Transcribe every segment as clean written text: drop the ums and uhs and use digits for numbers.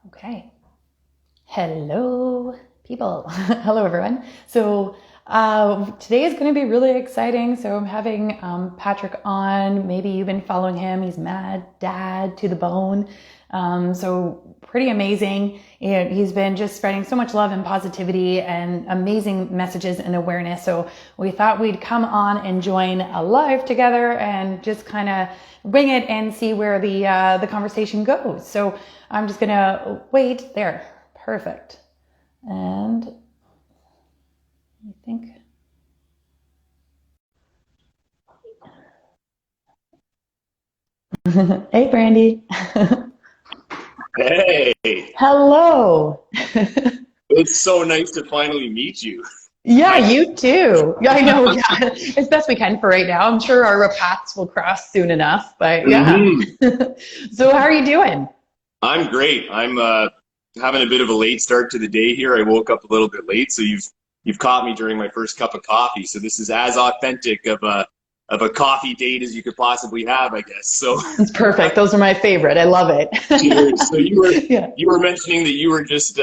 Okay. Hello, people. Hello, everyone. So today is going to be really exciting. So I'm having Patrick on. Maybe you've been following him. He's mad dad to the bone. So pretty amazing. He's been just spreading so much love and positivity and amazing messages and awareness. So we thought we'd come on and join a live together and just kind of wing it and see where the conversation goes. So I'm just gonna wait there. Perfect. And I think. Hey, Brandy. Hey, Hello. it's so nice to finally meet you. Yeah, I you too. Yeah, I know. Yeah, as best we can for right now. I'm sure our paths will cross soon enough, but yeah. hmm So, how are you doing? I'm great. I'm having a bit of a late start to the day here. I woke up a little bit late, so you've caught me during my first cup of coffee. So this is as authentic of a coffee date as you could possibly have, I guess. So It's perfect. Those are my favorite. I love it. cheers. So you were Yeah. you were mentioning that you were just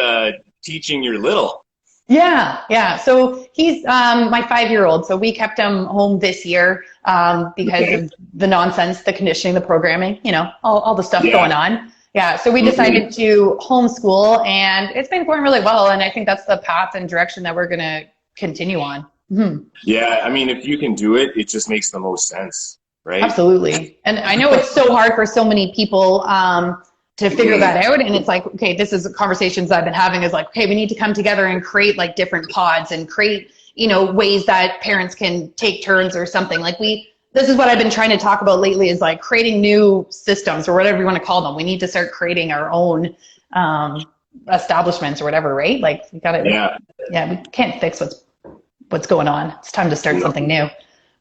teaching your little. Yeah, yeah. So he's my 5-year-old. So we kept him home this year because Okay. of the nonsense, the conditioning, the programming, all the stuff Yeah. going on. Yeah, so we hmm decided to homeschool and it's been going really well. And I think that's the path and direction that we're going to continue on. Mhm. Yeah. I mean, if you can do it, it just makes the most sense, right? Absolutely. And I know it's so hard for so many people to figure Mhm. that out. And it's like, okay, this is conversations I've been having is like, okay, we need to come together and create like different pods and create, ways that parents can take turns or something. This is what I've been trying to talk about lately is like creating new systems or whatever you want to call them. We need to start creating our own um, establishments or whatever, right? Like we got to, Yeah. yeah, we can't fix what's going on. It's time to start No. something new.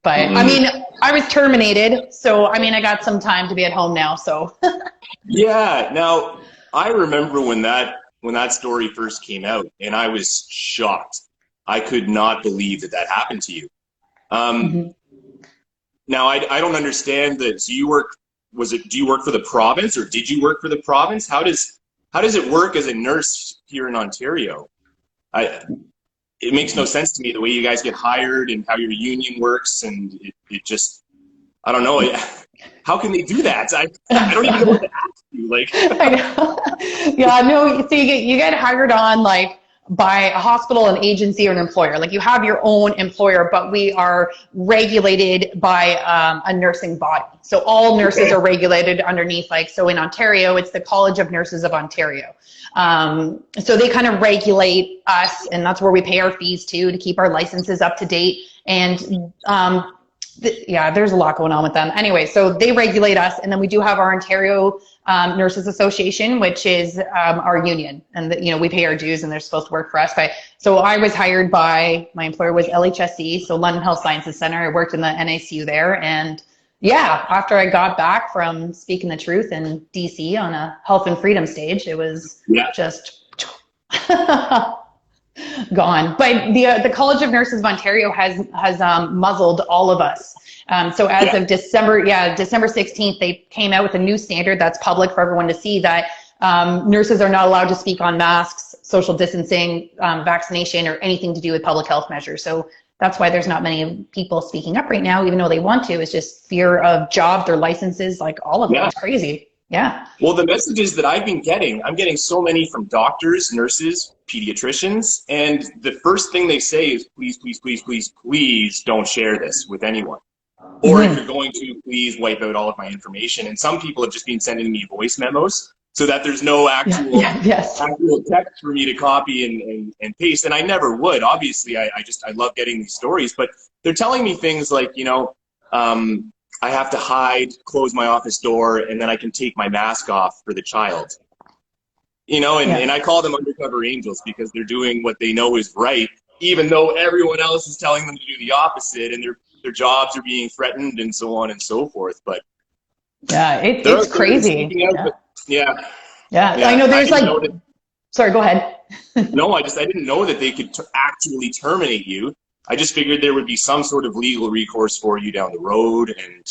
But I Mhm. mean, I was terminated, so I mean, I got some time to be at home now. So Yeah. Now, I remember when that story first came out, and I was shocked. I could not believe that that happened to you. Um, Mhm. now, I don't understand that. So you work, was it, do you work for the province or did you work for the province? How does it work as a nurse here in Ontario? I, it makes no sense to me the way you guys get hired and how your union works, and it just, I don't know. How can they do that? I don't even know what to ask you. Like, I know. Yeah, no. So you get hired on like by a hospital, an agency, or an employer. Like you have your own employer, but we are regulated by a nursing body. So all nurses okay, are regulated underneath. Like so in Ontario, it's the College of Nurses of Ontario. So they kind of regulate us, and that's where we pay our fees to keep our licenses up to date. And yeah, there's a lot going on with them. Anyway, so they regulate us, and then we do have our Ontario Nurses Association, which is our union, and we pay our dues, and they're supposed to work for us. But so I was hired by my employer was LHSC, so London Health Sciences Center. I worked in the NICU there, and yeah, after I got back from speaking the truth in DC on a health and freedom stage, it was yeah, just gone. But the College of Nurses of Ontario has muzzled all of us. So as yeah, of December, yeah, December 16th, they came out with a new standard that's public for everyone to see that nurses are not allowed to speak on masks, social distancing, vaccination, or anything to do with public health measures. So that's why there's not many people speaking up right now, even though they want to. It's just fear of job, their licenses, like all of it. yeah. It's crazy. Yeah. Well, the messages that I've been getting, I'm getting so many from doctors, nurses, pediatricians, and the first thing they say is, please, please, please, please, please don't share this with anyone. Or if you're Mm-hmm. going to, please wipe out all of my information. And some people have just been sending me voice memos so that there's no Yeah. actual Yeah. Yes. actual text for me to copy and paste. And I never would. Obviously, I love getting these stories, but they're telling me things like, I have to hide, close my office door, and then I can take my mask off for the child. And Yeah. I call them undercover angels because they're doing what they know is right, even though everyone else is telling them to do the opposite, and their jobs are being threatened and so on and so forth. But Yeah. they're It's out there, they're crazy. speaking out. Yeah. But yeah, Yeah, I yeah, know I there's didn't like, know that. sorry, go ahead. No, I didn't know that they could actually terminate you. I just figured there would be some sort of legal recourse for you down the road, and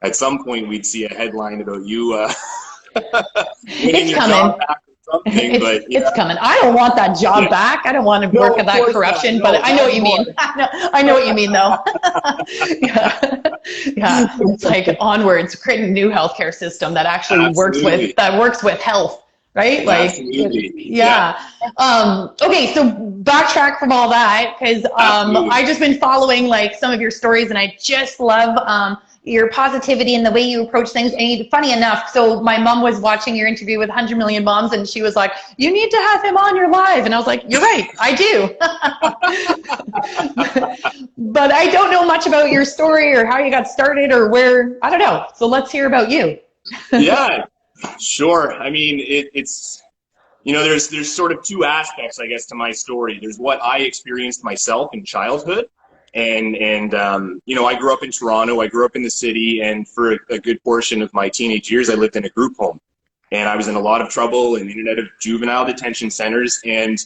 at some point we'd see a headline about you winning It's your job coming. back or something, but it's coming. I don't want that job back. I don't want to work of at that course corruption, not. No, but I know what not you mean. I know what you mean, though. Yeah. It's like onwards, creating a new healthcare system that actually works Absolutely. with health, right? Like, Absolutely. yeah. Okay, so backtrack from all that, because Absolutely. I just been following like some of your stories, and I just love your positivity and the way you approach things. And funny enough, so my mom was watching your interview with 100 Million Moms, and she was like, "You need to have him on your live." And I was like, "You're right, I do." But I don't know much about your story or how you got started or where. I don't know. So let's hear about you. Yeah, sure. I mean, it's, you know, there's sort of two aspects, I guess, to my story. There's what I experienced myself in childhood. And you know, I grew up in Toronto, I grew up in the city, and for a good portion of my teenage years, I lived in a group home. And I was in a lot of trouble in and out of juvenile detention centers. And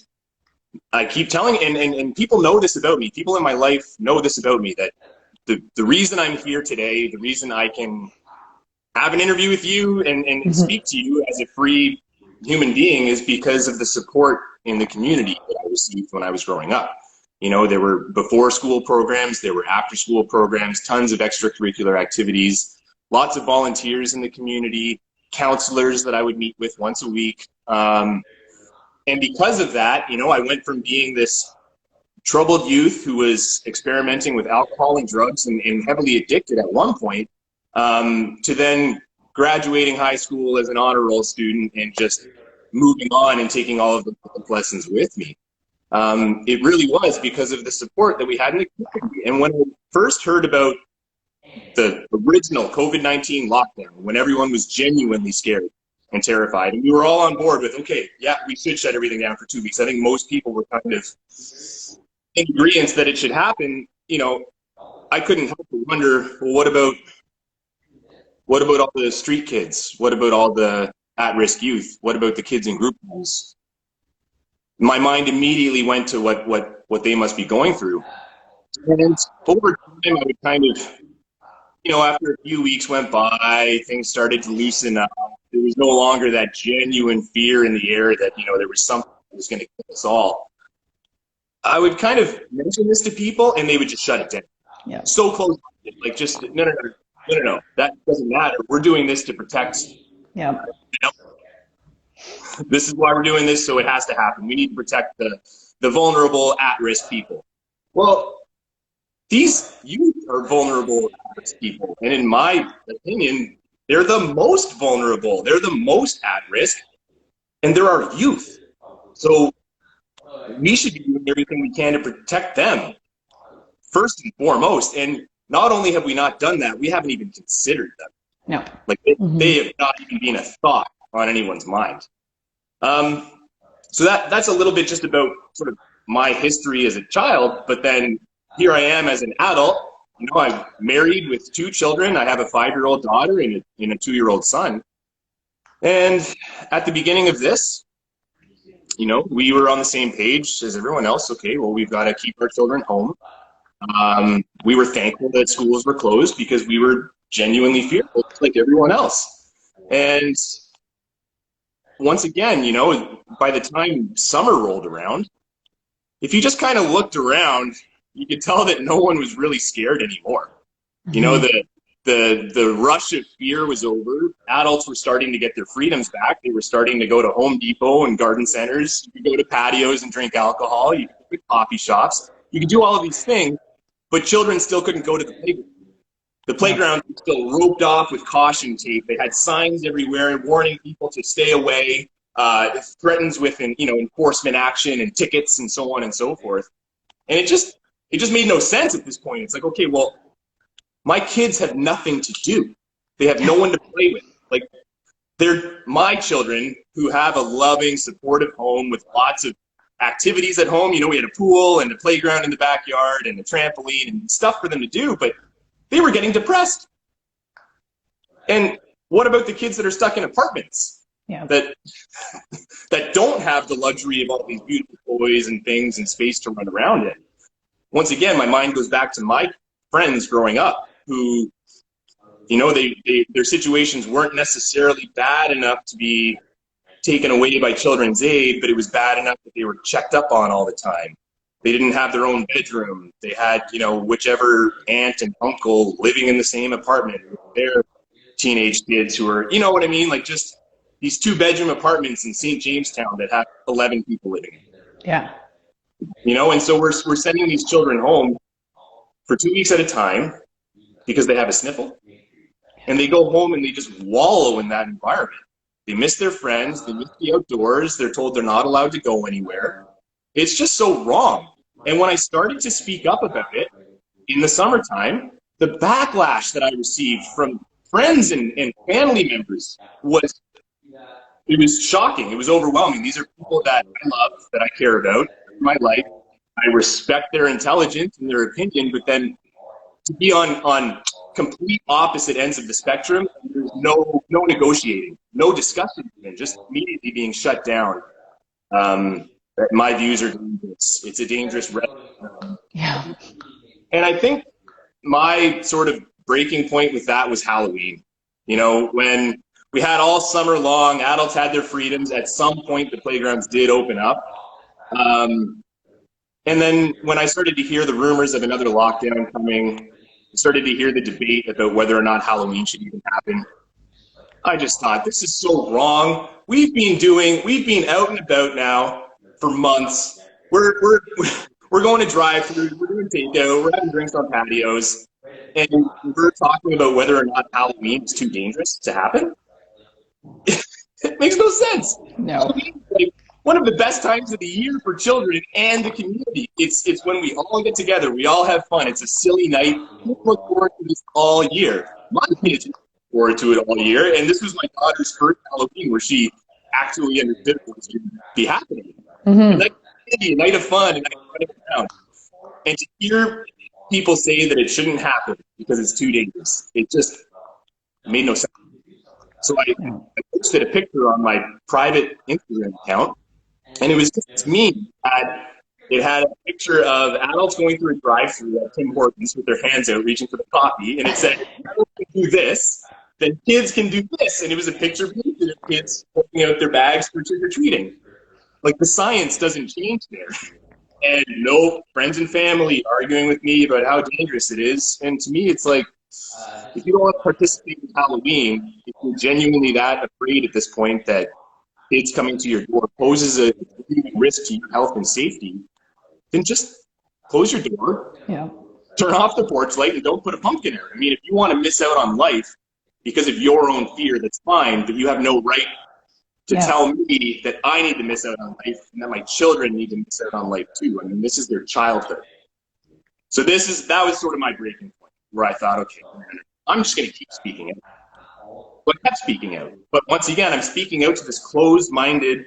I keep telling, and people know this about me, people in my life know this about me, that the reason I'm here today, the reason I can have an interview with you and speak to you as a free human being is because of the support in the community that I received when I was growing up. You know, there were before school programs, there were after school programs, tons of extracurricular activities, lots of volunteers in the community, counselors that I would meet with once a week. And because of that, you know, I went from being this troubled youth who was experimenting with alcohol and drugs and heavily addicted at one point, to then graduating high school as an honor roll student and just moving on and taking all of the lessons with me. It really was because of the support that we had in the community. And when I first heard about the original COVID-19 lockdown, when everyone was genuinely scared and terrified, and we were all on board with, okay, yeah, we should shut everything down for 2 weeks. I think most people were kind of in agreement that it should happen. You know, I couldn't help but wonder, well, what about all the street kids? What about all the at-risk youth? What about the kids in group homes? My mind immediately went to what they must be going through. And over time, I would kind of, you know, after a few weeks went by, things started to loosen up. There was no longer that genuine fear in the air that, you know, there was something that was going to kill us all. I would kind of mention this to people, and they would just shut it down. Yeah. So close, like just no, that doesn't matter. We're doing this to protect. Yeah. You know? This is why we're doing this, so it has to happen. We need to protect the vulnerable, at-risk people. Well, these youth are vulnerable, at-risk people, and in my opinion, they're the most vulnerable. They're the most at-risk, and they're our youth. So we should be doing everything we can to protect them, first and foremost. And not only have we not done that, we haven't even considered them. No. Like they have not even been a thought on anyone's mind. So that's a little bit just about sort of my history as a child, but then here I am as an adult. You know, I'm married with 2 children. I have a 5-year-old daughter and a 2-year-old son. And at the beginning of this, you know, we were on the same page as everyone else. Okay, well, we've got to keep our children home. We were thankful that schools were closed because we were genuinely fearful, like everyone else. And once again, you know, by the time summer rolled around, if you just kind of looked around, you could tell that no one was really scared anymore. You know, the rush of fear was over. Adults were starting to get their freedoms back. They were starting to go to Home Depot and garden centers. You could go to patios and drink alcohol. You could go to coffee shops. You could do all of these things, but children still couldn't go to the playground. The playground was still roped off with caution tape. They had signs everywhere warning people to stay away, threatens with enforcement action and tickets and so on and so forth. And it just made no sense at this point. It's like, okay, well, my kids have nothing to do. They have no one to play with. Like, they're my children who have a loving, supportive home with lots of activities at home. You know, we had a pool and a playground in the backyard and a trampoline and stuff for them to do, but they were getting depressed. And what about the kids that are stuck in apartments? Yeah. That don't have the luxury of all these beautiful toys and things and space to run around in? Once again, my mind goes back to my friends growing up who, you know, their situations weren't necessarily bad enough to be taken away by Children's Aid, but it was bad enough that they were checked up on all the time. They didn't have their own bedroom. They had, whichever aunt and uncle living in the same apartment with their teenage kids who are, you know what I mean? Like just these 2-bedroom apartments in St. Jamestown that have 11 people living in them. Yeah. And so we're sending these children home for 2 weeks at a time because they have a sniffle. And they go home and they just wallow in that environment. They miss their friends. They miss the outdoors. They're told they're not allowed to go anywhere. It's just so wrong. And when I started to speak up about it in the summertime, the backlash that I received from friends and family members was shocking. It was overwhelming. These are people that I love, that I care about in my life. I respect their intelligence and their opinion, but then to be on complete opposite ends of the spectrum, there's no negotiating, no discussion, just immediately being shut down. That my views are dangerous. It's a dangerous Yeah. And I think my sort of breaking point with that was Halloween. When we had all summer long, adults had their freedoms. At some point, the playgrounds did open up. And then when I started to hear the rumors of another lockdown coming, I started to hear the debate about whether or not Halloween should even happen. I just thought, this is so wrong. We've been out and about now for months. We're going to drive-through, we're doing takeout, we're having drinks on patios, and we're talking about whether or not Halloween is too dangerous to happen. It makes no sense. No. Halloween is like one of the best times of the year for children and the community. It's when we all get together, we all have fun. It's a silly night. People look forward to this all year. My kids look forward to it all year, and this was my daughter's first Halloween where she actually understood what was going to be happening. Mm-hmm. A night of fun, and running around. And to hear people say that it shouldn't happen because it's too dangerous, it just made no sense. So I posted a picture on my private Instagram account, and it was just me. It had a picture of adults going through a drive-thru at Tim Hortons with their hands out reaching for the coffee, and it said, if adults can do this, then kids can do this. And it was a picture of kids holding out their bags for trick-or-treating. Like, the science doesn't change there. And no friends and family arguing with me about how dangerous it is. And to me, it's like, if you don't want to participate in Halloween, if you're genuinely that afraid at this point that kids coming to your door poses a risk to your health and safety, then just close your door, turn off the porch light, and don't put a pumpkin there. I mean, if you want to miss out on life because of your own fear, that's fine, but you have no right to tell me that I need to miss out on life and that my children need to miss out on life too. I mean, this is their childhood. So that was sort of my breaking point where I thought, okay, I'm just going to keep speaking out. But I kept speaking out. But once again, I'm speaking out to this closed-minded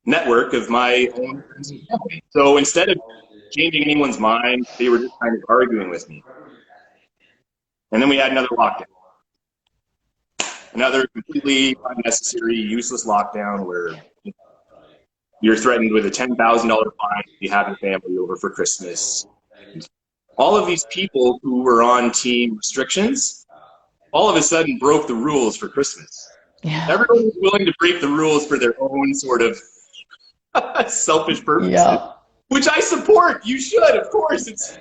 network of my own friends and family. So instead of changing anyone's mind, they were just kind of arguing with me. And then we had another lockdown. Another completely unnecessary, useless lockdown where you're threatened with a $10,000 fine if you have your family over for Christmas. All of these people who were on team restrictions all of a sudden broke the rules for Christmas. Yeah. Everyone was willing to break the rules for their own sort of selfish purposes, which I support. You should, of course.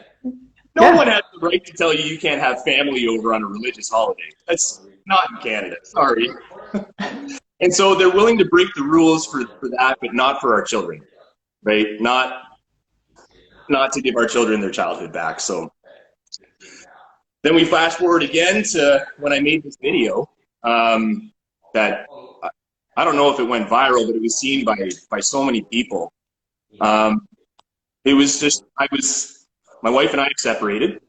No one has the right to tell you you can't have family over on a religious holiday. That's not in Canada, sorry. And so they're willing to break the rules for that, but not for our children, right? Not to give our children their childhood back. So then we flash forward again to when I made this video that I don't know if it went viral, but it was seen by so many people. It was just, my wife and I separated,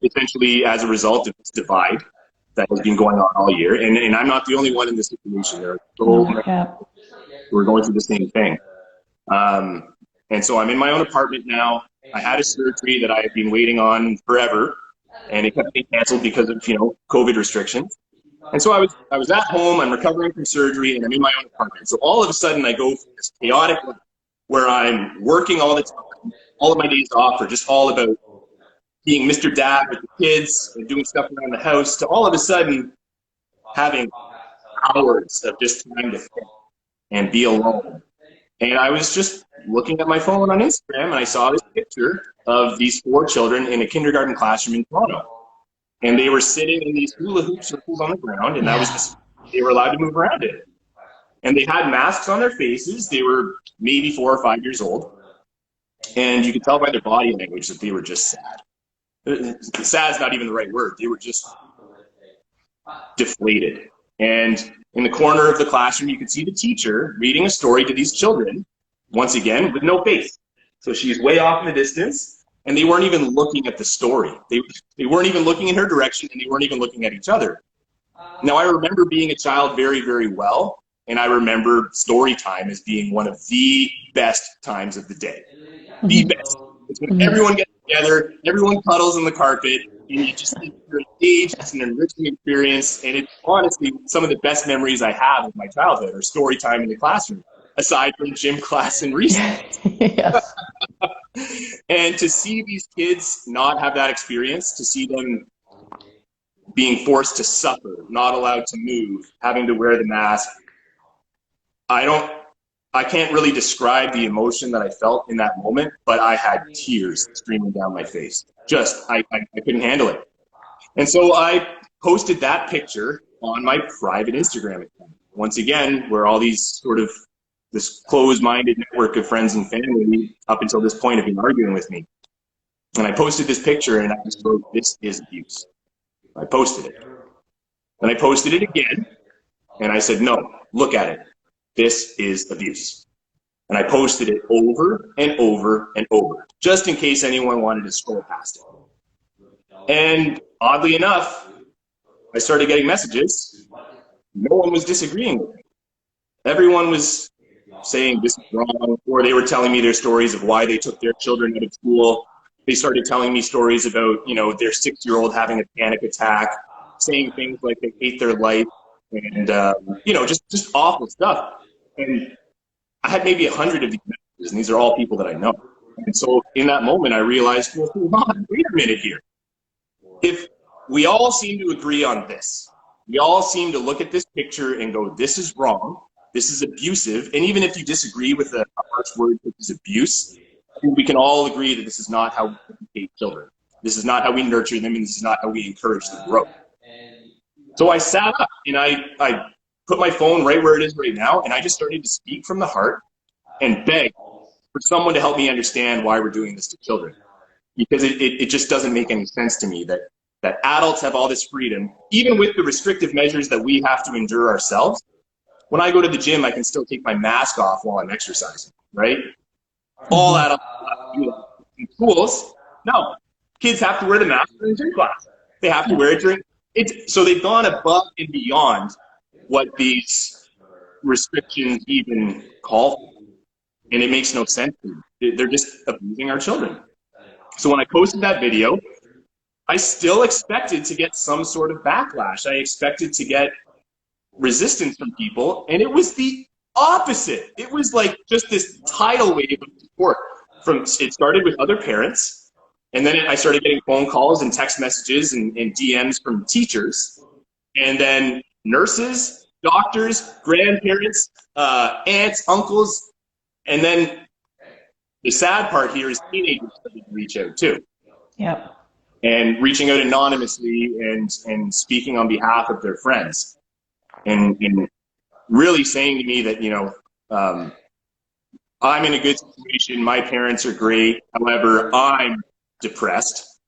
essentially as a result of this divide that has been going on all year. And I'm not the only one in this situation. There are so many people who are going through the same thing. And so I'm in my own apartment now. I had a surgery that I had been waiting on forever, and it kept being canceled because of, COVID restrictions. And so I was at home, I'm recovering from surgery, and I'm in my own apartment. So all of a sudden I go from this chaotic life where I'm working all the time, all of my days off are just all about being Mr. Dad with the kids and doing stuff around the house, to all of a sudden having hours of just time to think and be alone. And I was just looking at my phone on Instagram, and I saw this picture of these 4 children in a kindergarten classroom in Toronto. And they were sitting in these hula hoop circles on the ground, and that was just, they were allowed to move around it. And they had masks on their faces. They were maybe 4 or 5 years old. And you could tell by their body language that they were just sad. Sad is not even the right word. They were just deflated. And in the corner of the classroom, you could see the teacher reading a story to these children, once again, with no face. So she's way off in the distance, and they weren't even looking at the story. They weren't even looking in her direction, and they weren't even looking at each other. Now, I remember being a child very, very well, and I remember story time as being one of the best times of the day. The best. It's when everyone gets together, everyone cuddles on the carpet, and you just you're engaged. It's an enriching experience, and it's honestly some of the best memories I have of my childhood are story time in the classroom, aside from gym class and recess. Yes. And to see these kids not have that experience, to see them being forced to suffer, not allowed to move, having to wear the mask, I can't really describe the emotion that I felt in that moment, but I had tears streaming down my face. I couldn't handle it. And so I posted that picture on my private Instagram account. Once again, where all these sort of this closed-minded network of friends and family up until this point have been arguing with me. And I posted this picture and I just wrote, "This is abuse." I posted it. And I posted it again and I said, "No, look at it. This is abuse." And I posted it over and over and over, just in case anyone wanted to scroll past it. And oddly enough, I started getting messages. No one was disagreeing with me. Everyone was saying this is wrong, or they were telling me their stories of why they took their children out of school. They started telling me stories about, their 6-year-old having a panic attack, saying things like they hate their life, and just awful stuff. And I had maybe 100 of these messages, and these are all people that I know. And so in that moment, I realized, well, hold on, wait a minute here. If we all seem to agree on this, we all seem to look at this picture and go, this is wrong, this is abusive, and even if you disagree with a harsh word which is abuse, I think we can all agree that this is not how we educate children. This is not how we nurture them, and this is not how we encourage them to grow. So I sat up and I put my phone right where it is right now, and I just started to speak from the heart and beg for someone to help me understand why we're doing this to children. Because it just doesn't make any sense to me that adults have all this freedom, even with the restrictive measures that we have to endure ourselves. When I go to the gym, I can still take my mask off while I'm exercising, right? All adults have to do that. In schools, no. Kids have to wear the mask during gym class. They have to wear it during so they've gone above and beyond what these restrictions even call for. And it makes no sense to me. They're just abusing our children. So when I posted that video, I still expected to get some sort of backlash. I expected to get resistance from people, and it was the opposite. It was like just this tidal wave of support. It started with other parents, and then I started getting phone calls and text messages and DMs from teachers, and then nurses, doctors, grandparents, aunts, uncles, and then the sad part here is teenagers started to reach out too. Yep. And reaching out anonymously and speaking on behalf of their friends, and really saying to me that I'm in a good situation, my parents are great, however I'm depressed,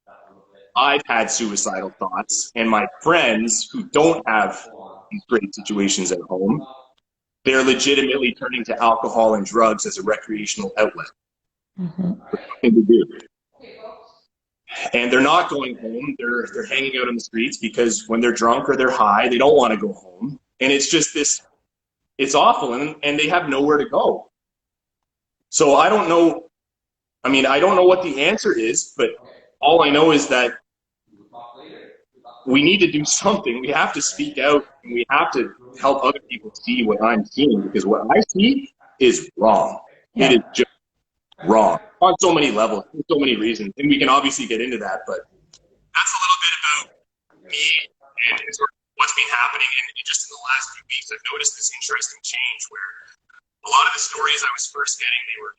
I've had suicidal thoughts, and my friends who don't have these great situations at home, they're legitimately turning to alcohol and drugs as a recreational outlet. Nothing to do. And they're not going home. They're hanging out on the streets because when they're drunk or they're high, they don't want to go home. And it's just this, it's awful, and they have nowhere to go. So I don't know, I don't know what the answer is, but all I know is that we need to do something. We have to speak out, and we have to help other people see what I'm seeing, because what I see is wrong. Yeah. It is just wrong on so many levels, for so many reasons, and we can obviously get into that, but that's a little bit about me and his what's been happening, and just in the last few weeks, I've noticed this interesting change where a lot of the stories I was first getting, they were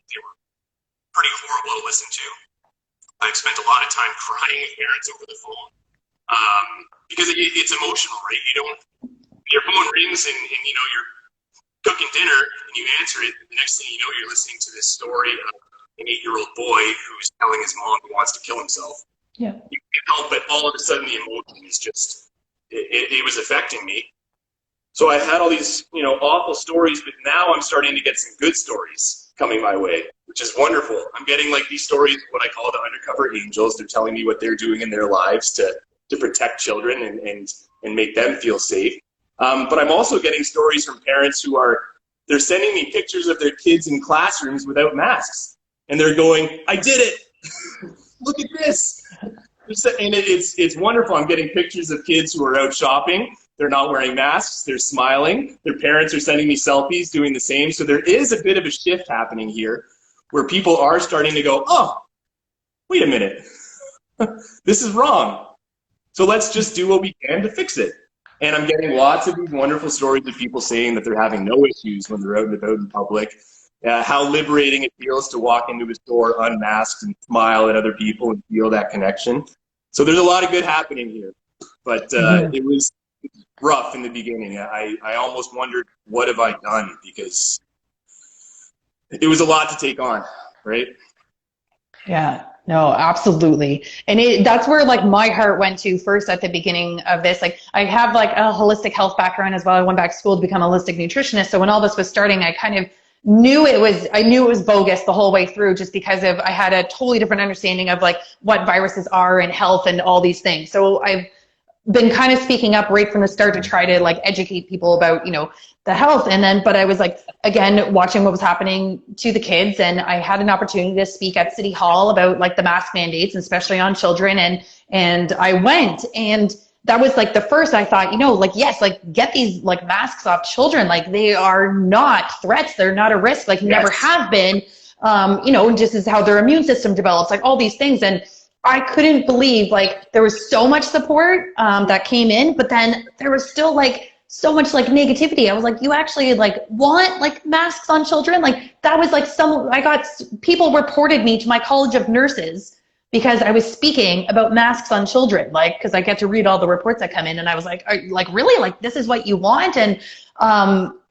pretty horrible to listen to. I've spent a lot of time crying with parents over the phone because it's emotional, right? You don't, your phone rings and you're cooking dinner and you answer it. The next thing you know, you're listening to this story of an 8-year-old boy who's telling his mom he wants to kill himself. Yeah. You can't help but all of a sudden the emotion is just, it was affecting me. So I had all these, awful stories, but now I'm starting to get some good stories coming my way, which is wonderful. I'm getting like these stories, what I call the undercover angels. They're telling me what they're doing in their lives to protect children and make them feel safe. But I'm also getting stories from parents who they're sending me pictures of their kids in classrooms without masks. And they're going, I did it. Look at this. And it's wonderful. I'm getting pictures of kids who are out shopping. They're not wearing masks. They're smiling. Their parents are sending me selfies doing the same. So there is a bit of a shift happening here where people are starting to go, oh, wait a minute. This is wrong. So let's just do what we can to fix it. And I'm getting lots of these wonderful stories of people saying that they're having no issues when they're out and about in public. How liberating it feels to walk into a store unmasked and smile at other people and feel that connection. So there's a lot of good happening here. But it was rough in the beginning. I almost wondered, what have I done? Because it was a lot to take on, right? Yeah, no, absolutely. And that's where like my heart went to first at the beginning of this. Like I have like a holistic health background as well. I went back to school to become a holistic nutritionist. So when all this was starting, I kind of knew it was bogus the whole way through, just because I had a totally different understanding of like what viruses are and health and all these things. So I've been kind of speaking up right from the start to try to like educate people about, the health. And then, but I was like, again, watching what was happening to the kids. And I had an opportunity to speak at City Hall about like the mask mandates, especially on children. And I went, and that was like the first I thought, like, yes, like get these like masks off children. Like they are not threats. They're not a risk, like never have been, just as how their immune system develops, like all these things. And I couldn't believe like there was so much support that came in, but then there was still like so much like negativity. I was like, you actually like want like masks on children? Like that was like people reported me to my College of Nurses because I was speaking about masks on children, like, because I get to read all the reports that come in, and I was like, really? Like, this is what you want? And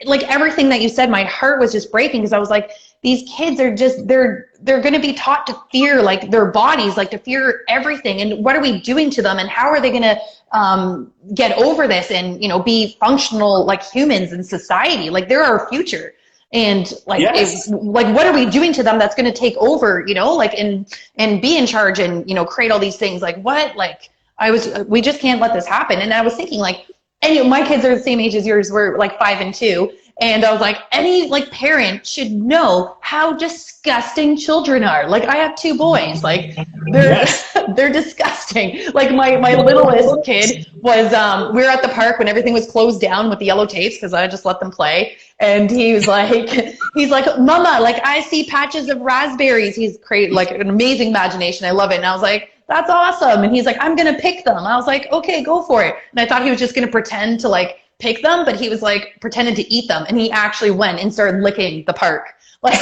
like everything that you said, my heart was just breaking, because I was like, these kids are just, they're going to be taught to fear like their bodies, like to fear everything. And what are we doing to them? And how are they going to get over this and, be functional like humans in society? Like they're our future. And like, like, what are we doing to them that's going to take over, like, and be in charge and, create all these things? Like what, like we just can't let this happen. And I was thinking like, and my kids are the same age as yours. We're like 5 and 2. And I was like, any like parent should know how disgusting children are. Like I have 2 boys, like they're disgusting. Like my littlest kid was, we were at the park when everything was closed down with the yellow tapes, because I just let them play. And he's like, Mama, like I see patches of raspberries. He's created like an amazing imagination. I love it. And I was like, that's awesome. And he's like, I'm going to pick them. I was like, okay, go for it. And I thought he was just going to pretend to like pick them, but he was like pretending to eat them, and he actually went and started licking the park. Like,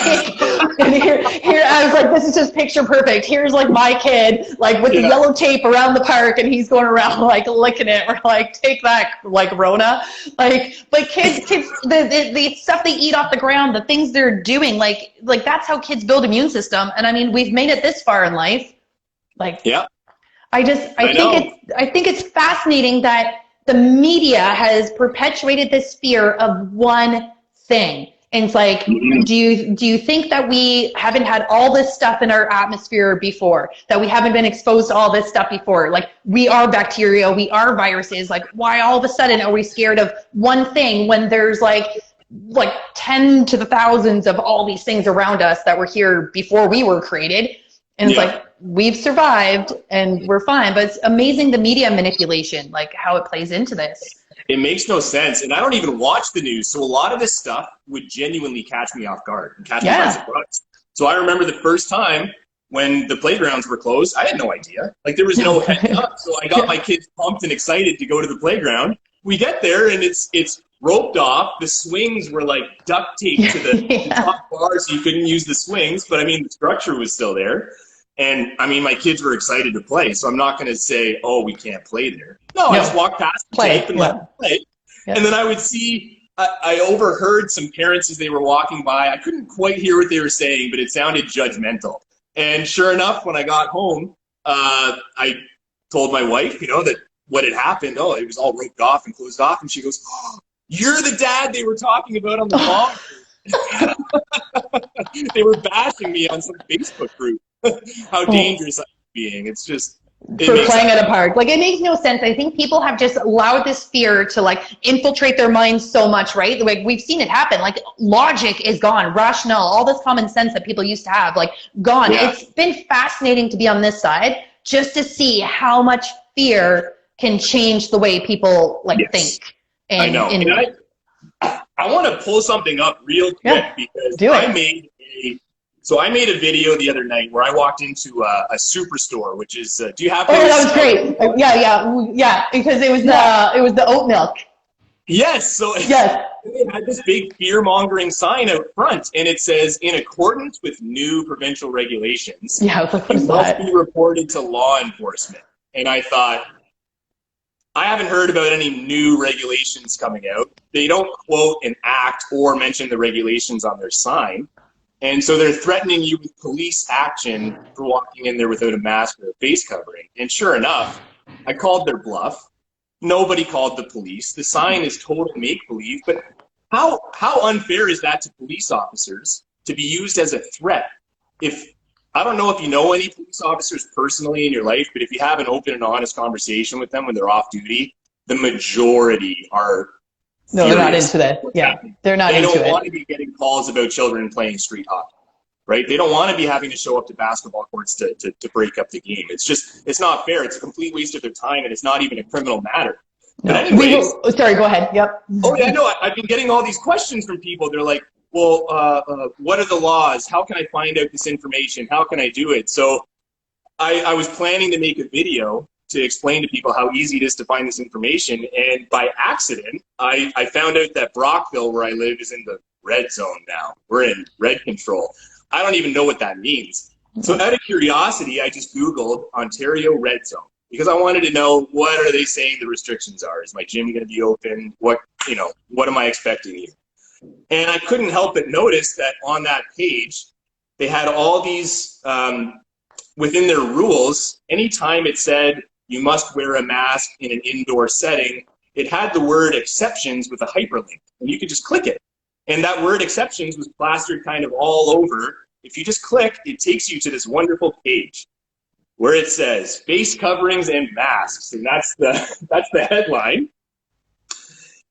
and here I was like, this is just picture perfect. Here's like my kid, like with the yellow tape around the park, and he's going around like licking it. We're like, take that, like Rona. Like, but kids, the stuff they eat off the ground, the things they're doing, like that's how kids build immune system. And I mean, we've made it this far in life. Like, yeah, I think it's fascinating that the media has perpetuated this fear of one thing. And it's like, do you think that we haven't had all this stuff in our atmosphere before, that we haven't been exposed to all this stuff before? Like we are bacteria, we are viruses. Like why all of a sudden are we scared of one thing when there's like 10 to the thousands of all these things around us that were here before we were created? And it's like, we've survived and we're fine. But it's amazing the media manipulation, like how it plays into this. It makes no sense. And I don't even watch the news. So a lot of this stuff would genuinely catch me off guard and catch me by surprise. So I remember the first time when the playgrounds were closed, I had no idea. Like there was no heads up. So I got my kids pumped and excited to go to the playground. we get there and it's roped off. The swings were like duct taped to the top bar, so you couldn't use the swings. But I mean, the structure was still there. And I mean, my kids were excited to play, so I'm not going to say, "Oh, we can't play there." No, I just walked past the tape and let them play. Yeah. And then I would see. I overheard some parents as they were walking by. I couldn't quite hear what they were saying, but it sounded judgmental. And sure enough, when I got home, I told my wife, that what had happened. Oh, it was all roped off and closed off. And she goes, "Oh, you're the dad they were talking about on the phone." They were bashing me on some Facebook group. How dangerous I'm being. It's just... For playing at a park. Like, it makes no sense. I think people have just allowed this fear to, like, infiltrate their minds so much, right? Like, we've seen it happen. Like, logic is gone. Rational, all this common sense that people used to have, like, gone. Yeah. It's been fascinating to be on this side just to see how much fear can change the way people, like, think. And, I know. And I want to pull something up real quick because I made a video the other night where I walked into a Superstore, which is, do you have those? Oh, that was great. Yeah, because it was the oat milk. Yes, so it had this big fear-mongering sign out front, and it says, "In accordance with new provincial regulations, it must be reported to law enforcement." And I thought, I haven't heard about any new regulations coming out. They don't quote an act or mention the regulations on their sign. And so they're threatening you with police action for walking in there without a mask or a face covering. And sure enough, I called their bluff. Nobody called the police. The sign is total make-believe. But how unfair is that to police officers to be used as a threat? I don't know if you know any police officers personally in your life, but if you have an open and honest conversation with them when they're off duty, the majority are... No, they're not into that. Yeah, they're not into it. They don't want to be getting calls about children playing street hockey, right? They don't want to be having to show up to basketball courts to break up the game. It's not fair. It's a complete waste of their time, and it's not even a criminal matter. No. But anyways... Sorry, go ahead. Yep. Oh, yeah, no, I've been getting all these questions from people. They're like, well, what are the laws? How can I find out this information? How can I do it? So I was planning to make a video to explain to people how easy it is to find this information. And by accident, I found out that Brockville, where I live, is in the red zone now. We're in red control. I don't even know what that means. So out of curiosity, I just Googled Ontario red zone because I wanted to know, what are they saying the restrictions are? Is my gym going to be open? What am I expecting here? And I couldn't help but notice that on that page, they had all these, within their rules, anytime it said, you must wear a mask in an indoor setting, it had the word exceptions with a hyperlink, and you could just click it. And that word exceptions was plastered kind of all over. If you just click, it takes you to this wonderful page where it says face coverings and masks, and that's the headline.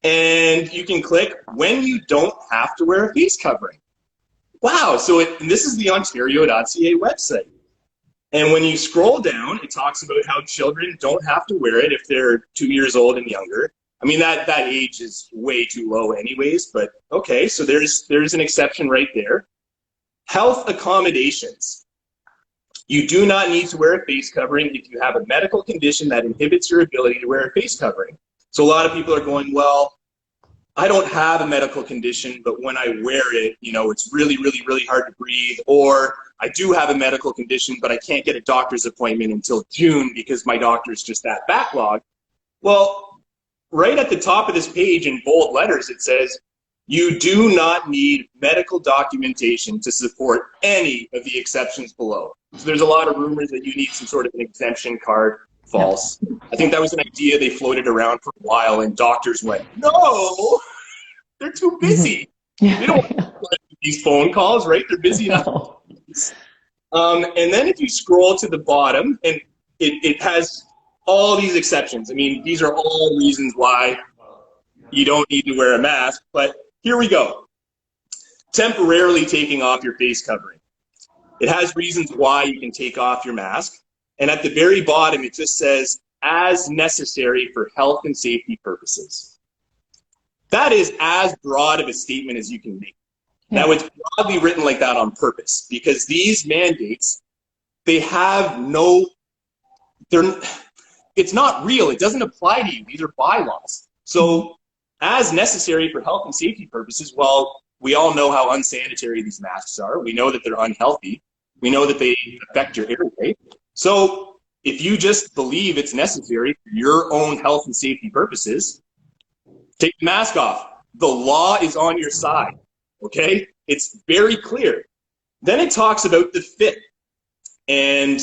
And you can click when you don't have to wear a face covering. Wow, so this is the Ontario.ca website. And when you scroll down, it talks about how children don't have to wear it if they're 2 years old and younger. I mean, that age is way too low anyways, but okay, so there's an exception right there. Health accommodations. You do not need to wear a face covering if you have a medical condition that inhibits your ability to wear a face covering. So a lot of people are going, well, I don't have a medical condition, but when I wear it, it's really, really, really hard to breathe. Or I do have a medical condition, but I can't get a doctor's appointment until June because my doctor's just that backlog. Well, right at the top of this page in bold letters, it says, you do not need medical documentation to support any of the exceptions below. So there's a lot of rumors that you need some sort of an exemption card. False. I think that was an idea they floated around for a while, and doctors went, no, they're too busy. They don't want these phone calls, right? They're busy enough. And then if you scroll to the bottom, and it has all these exceptions. I mean, these are all reasons why you don't need to wear a mask, but here we go. Temporarily taking off your face covering. It has reasons why you can take off your mask. And at the very bottom, it just says, as necessary for health and safety purposes. That is as broad of a statement as you can make. Now, it's broadly written like that on purpose because these mandates, it's not real. It doesn't apply to you. These are bylaws. So as necessary for health and safety purposes, well, we all know how unsanitary these masks are. We know that they're unhealthy. We know that they affect your airway. So if you just believe it's necessary for your own health and safety purposes, take the mask off. The law is on your side, okay? It's very clear. Then it talks about the fit and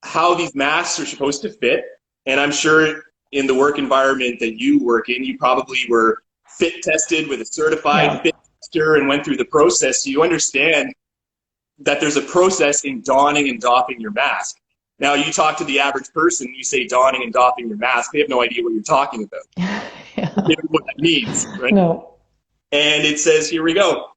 how these masks are supposed to fit. And I'm sure in the work environment that you work in, you probably were fit tested with a certified fit tester and went through the process. So you understand that there's a process in donning and doffing your mask. Now, you talk to the average person, you say donning and doffing your mask, they have no idea what you're talking about. They don't know what that means, right? No. And it says, here we go,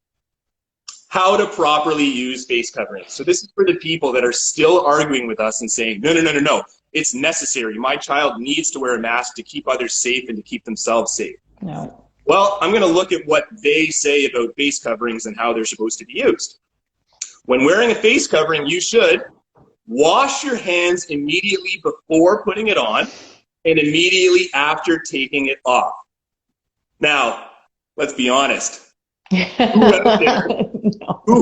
how to properly use face coverings. So this is for the people that are still arguing with us and saying, no, it's necessary. My child needs to wear a mask to keep others safe and to keep themselves safe. No. Well, I'm going to look at what they say about face coverings and how they're supposed to be used. When wearing a face covering, you should wash your hands immediately before putting it on and immediately after taking it off. Now, let's be honest. Who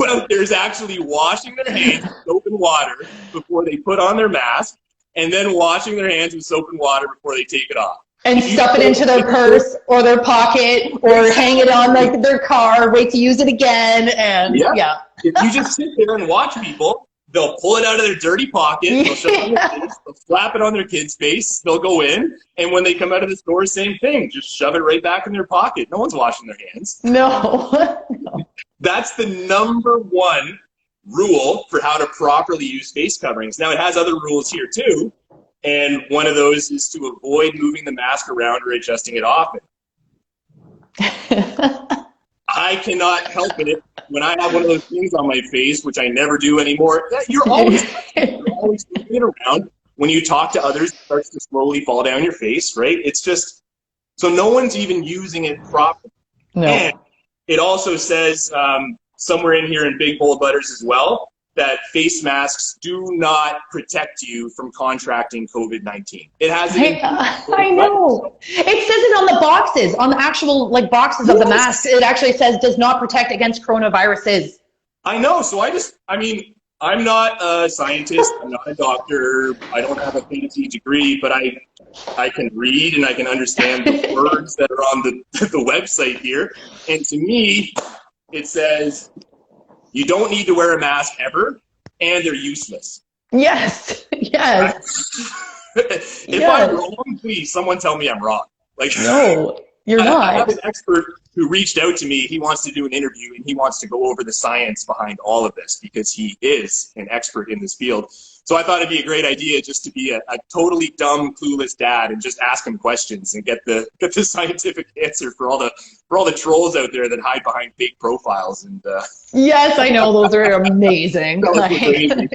out there is actually washing their hands with soap and water before they put on their mask and then washing their hands with soap and water before they take it off? And stuff it into their purse or their pocket or hang it on like their car, wait to use it again. And If you just sit there and watch people, they'll pull it out of their dirty pocket, they'll shove it on their face, they'll slap it on their kid's face, they'll go in, and when they come out of the store, same thing, just shove it right back in their pocket. No one's washing their hands. No. That's the number one rule for how to properly use face coverings. Now, it has other rules here too, and one of those is to avoid moving the mask around or adjusting it often. I cannot help it when I have one of those things on my face, which I never do anymore. You're always moving it around. When you talk to others, it starts to slowly fall down your face, right? It's just, so no one's even using it properly. No. And it also says somewhere in here in big bold letters as well, that face masks do not protect you from contracting COVID-19. It has it. I know. It says it on the boxes, on the actual boxes of the masks. It actually says does not protect against coronaviruses. I know. So I'm not a scientist. I'm not a doctor. I don't have a fancy degree, but I can read and I can understand the words that are on the website here. And to me, it says, you don't need to wear a mask ever, and they're useless. Yes. Yes. If I'm wrong, please, someone tell me I'm wrong. No, you're not. I have an expert who reached out to me. He wants to do an interview, and he wants to go over the science behind all of this because he is an expert in this field. So I thought it'd be a great idea just to be a totally dumb, clueless dad and just ask him questions and get the scientific answer for all the trolls out there that hide behind fake profiles. And yes, I know, those are amazing.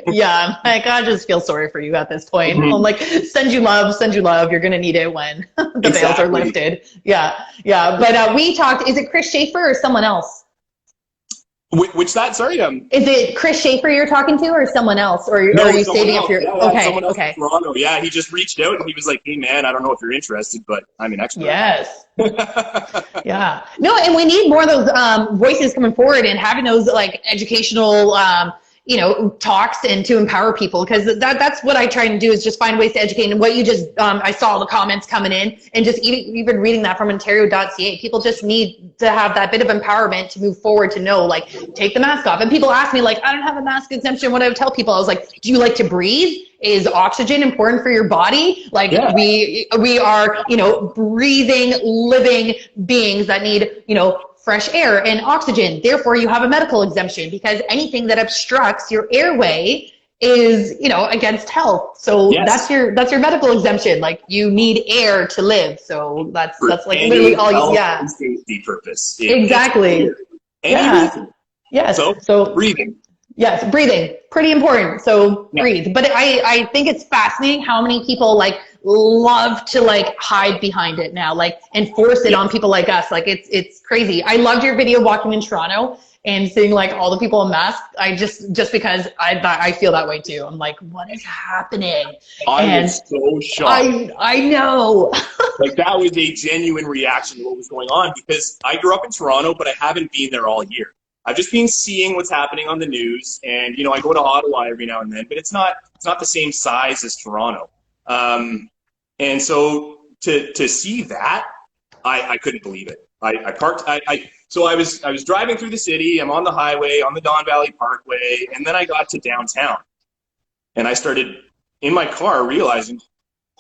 Yeah, I just feel sorry for you at this point. Mm-hmm. I'm send you love. You're gonna need it when the veils are lifted. Yeah. But we talked. Is it Chris Schaefer or someone else? Which that? Sorry. Is it Chris Schaefer you're talking to, or someone else, or are you saving it for your? Okay. Toronto. Yeah, he just reached out and he was like, "Hey, man, I don't know if you're interested, but I'm an expert." Yes. Yeah. No, and we need more of those voices coming forward and having those educational. Talks and to empower people, because that's what I try and do is just find ways to educate. And what you just, I saw the comments coming in and just even reading that from Ontario.ca, people just need to have that bit of empowerment to move forward, to know, take the mask off. And people ask me I don't have a mask exemption. What I would tell people, I was like, do you like to breathe? Is oxygen important for your body? We are, breathing, living beings that need, fresh air and oxygen. Therefore, you have a medical exemption, because anything that obstructs your airway is, against health. So that's your medical exemption. You need air to live. So that's literally all. Yeah. Safety purpose. Exactly. Yeah. Yes. So breathing. Yes, breathing, pretty important. So breathe. But I think it's fascinating how many people love to hide behind it now, and force it on people like us. It's crazy. I loved your video walking in Toronto, and seeing like all the people in masks, I just because I feel that way too. I'm like, what is happening? I was so shocked. I know. Like that was a genuine reaction to what was going on, because I grew up in Toronto, but I haven't been there all year. I've just been seeing what's happening on the news, and I go to Ottawa every now and then, but it's not the same size as Toronto. And so to see that, I couldn't believe it. I parked. So I was driving through the city. I'm on the highway, on the Don Valley Parkway, and then I got to downtown, and I started in my car realizing,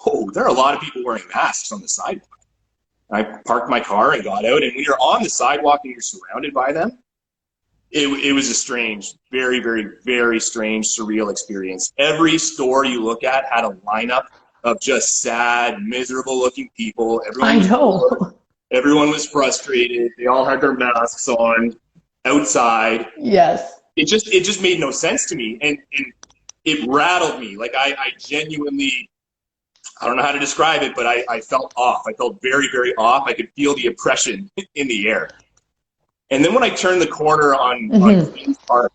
oh, there are a lot of people wearing masks on the sidewalk. I parked my car and got out, and when you're on the sidewalk and you're surrounded by them, it was a strange, very, very, very strange, surreal experience. Every store you look at had a lineup of just sad, miserable-looking people. Everyone was frustrated. They all had their masks on outside. Yes. It just made no sense to me, and it rattled me. Like I genuinely, I don't know how to describe it, but I felt off. I felt very, very off. I could feel the oppression in the air. And then when I turned the corner on Queen's Park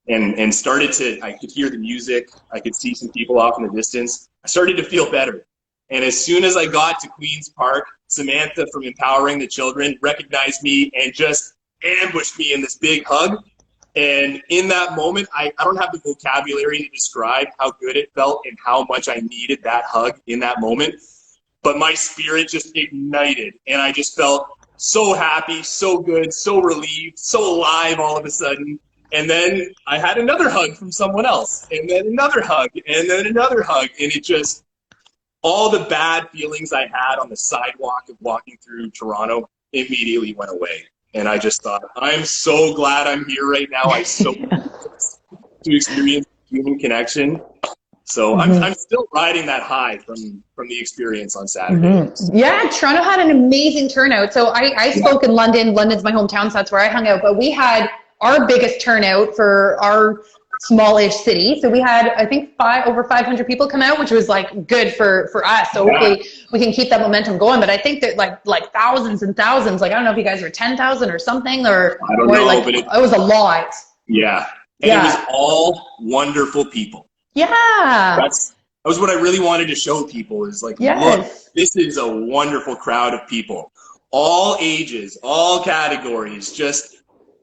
and started I could hear the music, I could see some people off in the distance, I started to feel better. And as soon as I got to Queen's Park, Samantha from Empowering the Children recognized me and just ambushed me in this big hug. And in that moment, I don't have the vocabulary to describe how good it felt and how much I needed that hug in that moment. But my spirit just ignited, and I just felt so happy, so good, so relieved, so alive all of a sudden. And then I had another hug from someone else, and then another hug, and then another hug. And it just, all the bad feelings I had on the sidewalk of walking through Toronto immediately went away. And I just thought, I'm so glad I'm here right now. I so to experience human connection. So I'm still riding that high from the experience on Saturday. Yeah, Toronto had an amazing turnout. So I spoke in London. London's my hometown, so that's where I hung out. But we had our biggest turnout for our smallish city. So we had, I think, over 500 people come out, which was like good for us. So hopefully we can keep that momentum going. But I think that like thousands and thousands, like I don't know if you guys are 10,000 or something, or I don't know, like, but it was a lot. Yeah. And it was all wonderful people. Yeah. That was what I really wanted to show people, is like, look, this is a wonderful crowd of people, all ages, all categories,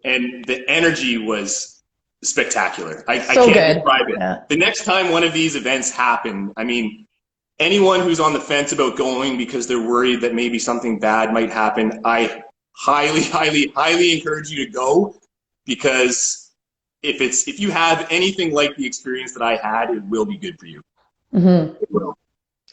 and the energy was spectacular. I can't describe it. Yeah. The next time one of these events happen, I mean, anyone who's on the fence about going because they're worried that maybe something bad might happen, I highly, highly, highly encourage you to go, because if you have anything like the experience that I had, it will be good for you. It will.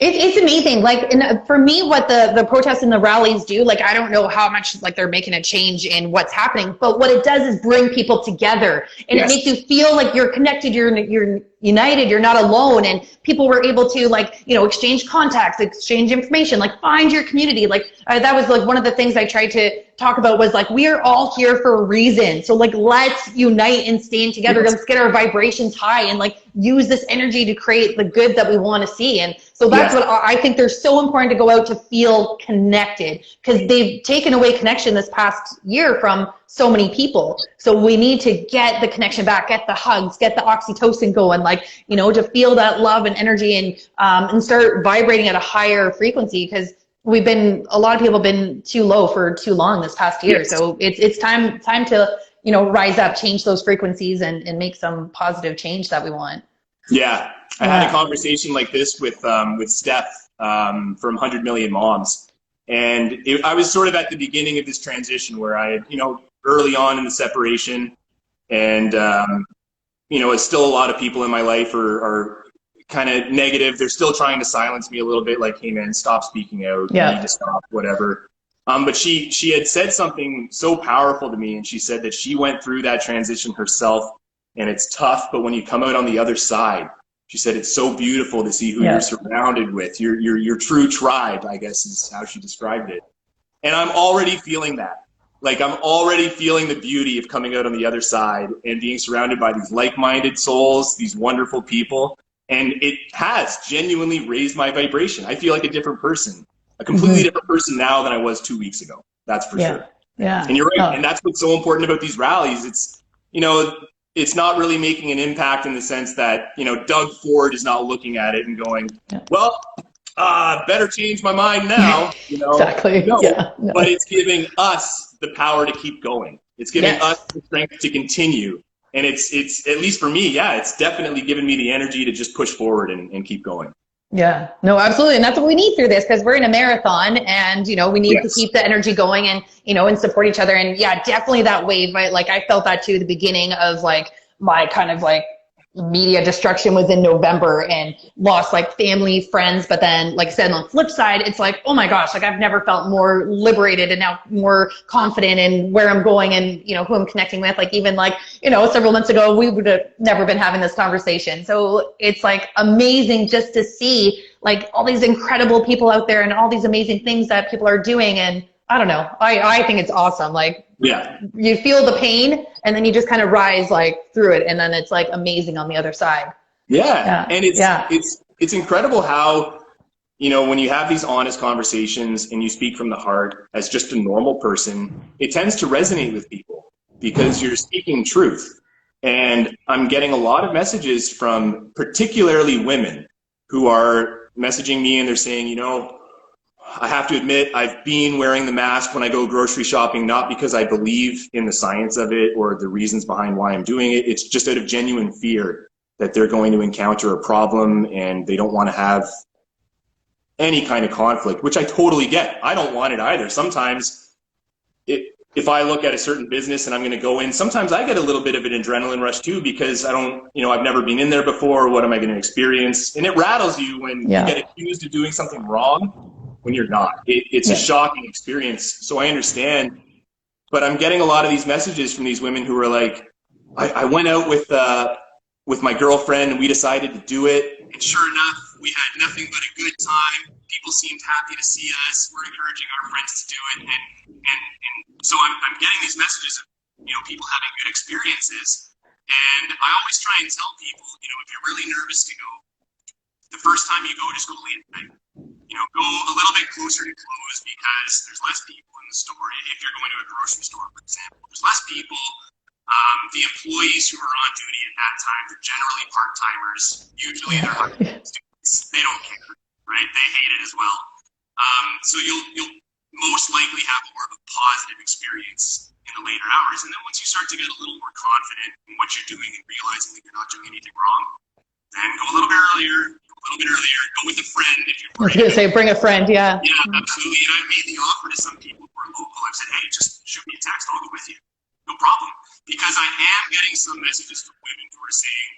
It's amazing. Like, for me, what the protests and the rallies do, like, I don't know how much like they're making a change in what's happening, but what it does is bring people together, and it makes you feel like you're connected, you're united, you're not alone. And people were able to, like, exchange contacts, exchange information, like find your community. Like that was like one of the things I tried to talk about, was like, we are all here for a reason. So like, let's unite and stand together. Let's get our vibrations high and like use this energy to create the good that we want to see. And so that's what I think they're so important, to go out to feel connected, because they've taken away connection this past year from so many people. So we need to get the connection back, get the hugs, get the oxytocin going, like, to feel that love and energy, and start vibrating at a higher frequency, because a lot of people have been too low for too long this past year. So it's time to, rise up, change those frequencies, and make some positive change that we want. Yeah. I had a conversation like this with Steph from 100 Million Moms. And I was sort of at the beginning of this transition where I had, early on in the separation, and, it's still a lot of people in my life are kind of negative. They're still trying to silence me a little bit, like, hey man, stop speaking out. You need to stop, whatever. But she had said something so powerful to me, and she said that she went through that transition herself, and it's tough, but when you come out on the other side, she said, it's so beautiful to see who you're surrounded with. Your true tribe, I guess, is how she described it. And I'm already feeling that. Like, I'm already feeling the beauty of coming out on the other side and being surrounded by these like-minded souls, these wonderful people. And it has genuinely raised my vibration. I feel like a different person, a completely different person now than I was 2 weeks ago. That's for sure. Yeah. And you're right. Oh. And that's what's so important about these rallies. It's, you know, it's not really making an impact in the sense that, you know, Doug Ford is not looking at it and going, well, better change my mind now. You know, Exactly. no, Yeah. No. But it's giving us the power to keep going. It's giving us the strength to continue. And it's at least for me, yeah, it's definitely given me the energy to just push forward and keep going. Yeah, no, absolutely. And that's what we need through this, because we're in a marathon and, you know, we need to keep the energy going and, you know, and support each other. And yeah, definitely that wave, right? Like I felt that too, the beginning of like my kind of like media destruction was in November, and lost like family, friends. But then, like I said, on the flip side, it's like, oh my gosh, like I've never felt more liberated and now more confident in where I'm going and, you know, who I'm connecting with. Like even like, you know, several months ago, we would have never been having this conversation. So it's like amazing just to see like all these incredible people out there and all these amazing things that people are doing. And I don't know, I think it's awesome. Like, yeah, you feel the pain and then you just kind of rise like through it, and then it's like amazing on the other side. Yeah. And it's incredible how, you know, when you have these honest conversations and you speak from the heart as just a normal person, it tends to resonate with people because you're speaking truth. And I'm getting a lot of messages from particularly women who are messaging me, and they're saying, you know, I have to admit, I've been wearing the mask when I go grocery shopping, not because I believe in the science of it or the reasons behind why I'm doing it. It's just out of genuine fear that they're going to encounter a problem and they don't want to have any kind of conflict, which I totally get. I don't want it either. Sometimes if I look at a certain business and I'm going to go in, sometimes I get a little bit of an adrenaline rush too, because I don't, you know, I've never been in there before. What am I going to experience? And it rattles you when you get accused of doing something wrong when you're not. It's a shocking experience. So I understand, but I'm getting a lot of these messages from these women who are like, I went out with my girlfriend and we decided to do it. And sure enough, we had nothing but a good time. People seemed happy to see us. We're encouraging our friends to do it. And so I'm getting these messages of, you know, people having good experiences. And I always try and tell people, you know, if you're really nervous to go, the first time you go, just go late at night. You know, go a little bit closer to close because there's less people in the store. If you're going to a grocery store, for example, there's less people. The employees who are on duty at that time, they're generally part-timers. Usually they're high school students. They don't care, right? They hate it as well. So you'll most likely have more of a positive experience in the later hours. And then once you start to get a little more confident in what you're doing and realizing that you're not doing anything wrong, then go a little bit earlier. Go with a friend if you're I was going to say, bring a friend, yeah. Yeah, absolutely. And I've made the offer to some people who are local. I've said, hey, just shoot me a text. I'll go with you. No problem. Because I am getting some messages from women who are saying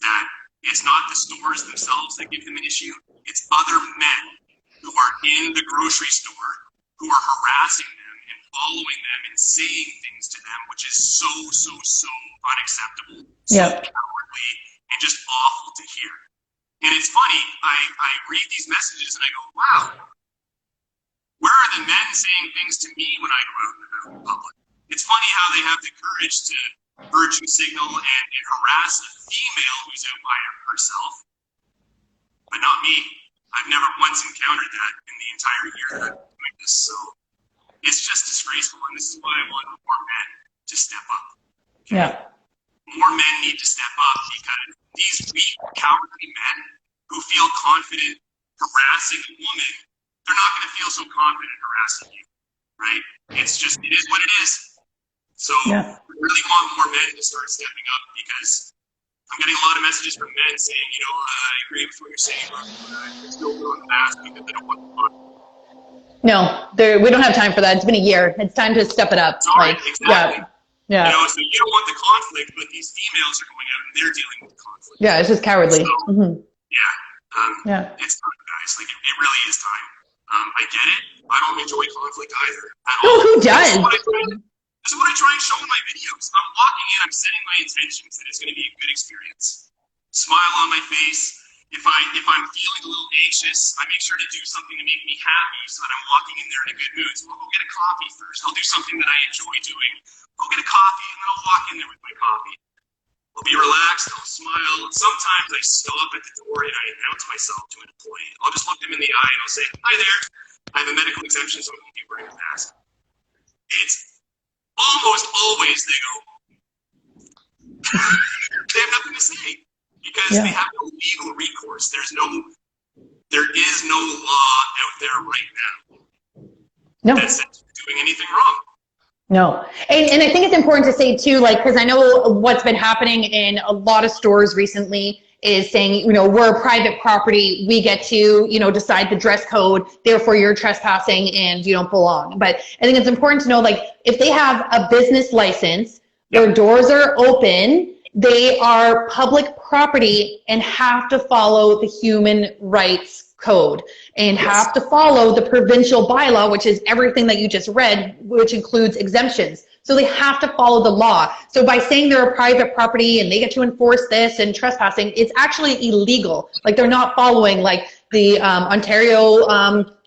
that it's not the stores themselves that give them an issue. It's other men who are in the grocery store who are harassing them and following them and saying things to them, which is so unacceptable, so cowardly, and just awful to hear. And it's funny, I read these messages and I go, wow, where are the men saying things to me when I go out in public? It's funny how they have the courage to virtue signal and harass a female who's out by herself, but not me. I've never once encountered that in the entire year that I've been doing this. So it's just disgraceful, and this is why I want more men to step up. Okay? Yeah. More men need to step up, because these weak, cowardly men who feel confident harassing a woman, they're not going to feel so confident harassing you, right? It's just, it is what it is. So I really want more men to start stepping up, because I'm getting a lot of messages from men saying, you know, I agree with what you're saying, but I still go on the mask because they don't want the fun. No, we don't have time for that. It's been a year. It's time to step it up. Sorry, exactly. Yeah. You know, so you don't want the conflict, but these females are going out and they're dealing with the conflict. Yeah, it's just cowardly. So, Yeah. It's time, guys. Like, it really is time. I get it. I don't enjoy conflict either. No, who does? This is what I try and show in my videos. I'm walking in, I'm setting my intentions that it's going to be a good experience. Smile on my face. If I'm feeling a little anxious, I make sure to do something to make me happy so that I'm walking in there in a good mood. So I'll go get a coffee first. I'll do something that I enjoy doing. I'll get a coffee, and then I'll walk in there with my coffee. I'll be relaxed, I'll smile. Sometimes I stop at the door and I announce myself to an employee. I'll just look them in the eye and I'll say, hi there. I have a medical exemption, so I won't be wearing a mask. it's almost always they go, they have nothing to say because they have no legal recourse. There is no law out there right now that says you're doing anything wrong. No. And I think it's important to say too, like, because I know what's been happening in a lot of stores recently is saying, you know, we're a private property. We get to, you know, decide the dress code. Therefore, you're trespassing and you don't belong. But I think it's important to know, like, if they have a business license, their doors are open, they are public property and have to follow the human rights code and have to follow the provincial bylaw, which is everything that you just read, which includes exemptions. So they have to follow the law. So by saying they're a private property and they get to enforce this and trespassing, it's actually illegal. Like, they're not following like the Ontario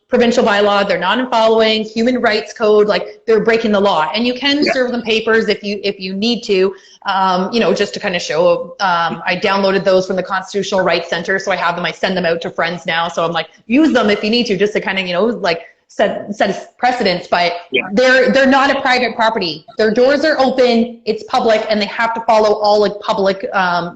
provincial bylaw. They're not following human rights code. Like, they're breaking the law. And you can serve them papers if you need to, you know, just to kind of show. I downloaded those from the Constitutional Rights Center, so I have them. I send them out to friends now. So I'm like, use them if you need to, just to kind of, you know, like set a precedence. But they're not a private property. Their doors are open. It's public, and they have to follow all like public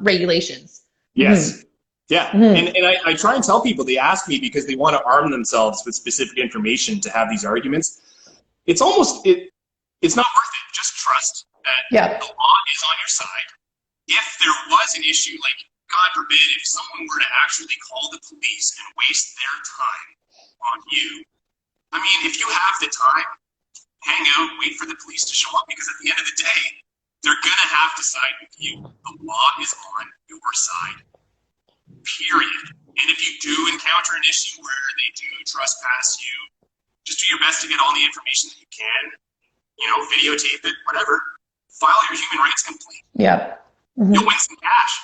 regulations. Yes. Mm-hmm. Yeah, and I try and tell people, they ask me because they want to arm themselves with specific information to have these arguments. It's almost, it's not worth it. Just trust that the law is on your side. If there was an issue, like, God forbid, if someone were to actually call the police and waste their time on you, I mean, if you have the time, hang out, wait for the police to show up, because at the end of the day, they're going to have to side with you. The law is on your side. Period. And if you do encounter an issue where they do trespass you, just do your best to get all the information that you can, you know, videotape it, whatever. File your human rights complaint. You'll win some cash.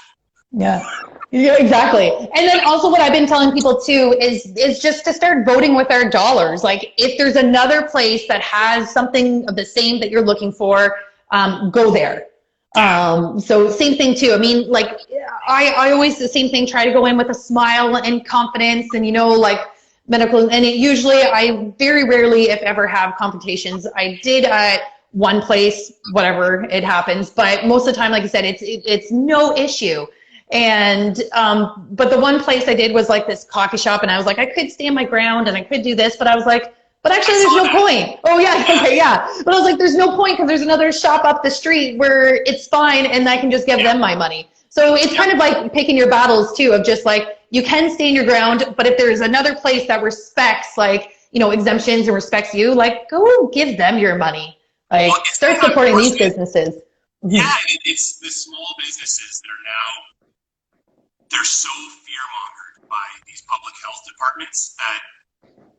Yeah, exactly. And then also what I've been telling people too is just to start voting with our dollars. Like, if there's another place that has something of the same that you're looking for, go there. So same thing too. I mean, like, I always, the same thing, try to go in with a smile and confidence and, you know, like medical, and usually I very rarely, if ever, have confrontations. I did at one place, whatever, it happens, but most of the time, like I said, it's no issue. And, but the one place I did was like this coffee shop, and I was like, I could stand my ground and I could do this, but I was like, but actually, there's no point. Oh, yeah, okay, yeah. But I was like, there's no point, because there's another shop up the street where it's fine, and I can just give them my money. So it's kind of like picking your battles, too, of just like, you can stand your ground, but if there's another place that respects, like, you know, exemptions and respects you, like, go give them your money. Like, start supporting these businesses. Yeah, it's the small businesses that are now, they're so fear-mongered by these public health departments that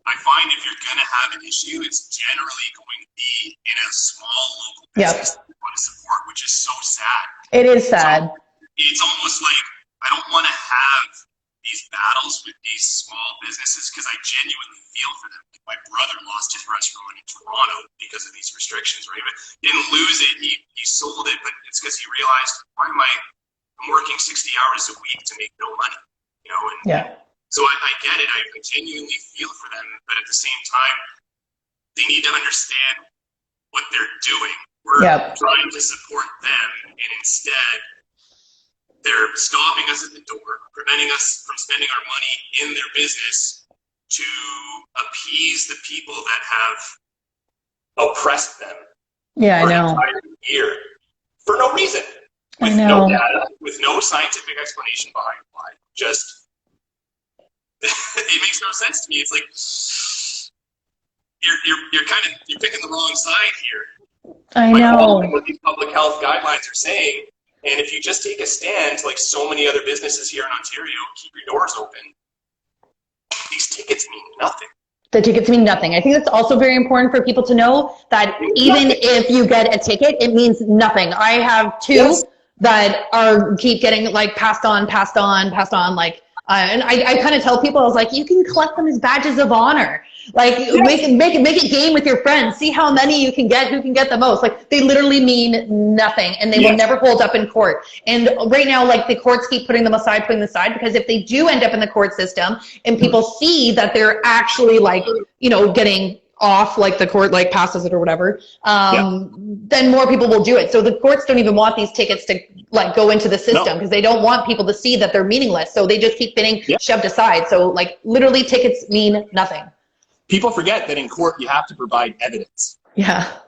I find if you're going to have an issue, it's generally going to be in a small local business that you want to support, which is so sad. It is sad. So it's almost like I don't want to have these battles with these small businesses, because I genuinely feel for them. Like, my brother lost his restaurant in Toronto because of these restrictions, right? But he didn't lose it. He sold it, but it's because he realized, I'm working 60 hours a week to make no money, you know? And so I get it. I genuinely feel for them, but at the same time, they need to understand what they're doing. We're trying to support them, and instead, they're stopping us at the door, preventing us from spending our money in their business to appease the people that have oppressed them. Yeah, I know. Year for no reason. With no data, with no scientific explanation behind why. Just, it makes no sense to me. It's like, you're picking the wrong side here. I know. Following what these public health guidelines are saying. And if you just take a stand, like so many other businesses here in Ontario, keep your doors open, these tickets mean nothing. The tickets mean nothing. I think that's also very important for people to know, that even if you get a ticket, it means nothing. I have two that keep getting like passed on. Like, and I kind of tell people, I was like, you can collect them as badges of honor. Like, make a game with your friends. See how many you can get, who can get the most. Like, they literally mean nothing, and they will never hold up in court. And right now, like, the courts keep putting them aside, because if they do end up in the court system and people see that they're actually, like, you know, getting off, like the court like passes it or whatever, Yeah. then more people will do it. So the courts don't even want these tickets to like go into the system because they don't want people to see that they're meaningless. So they just keep getting shoved aside. So like literally tickets mean nothing. People forget that in court you have to provide evidence. Yeah.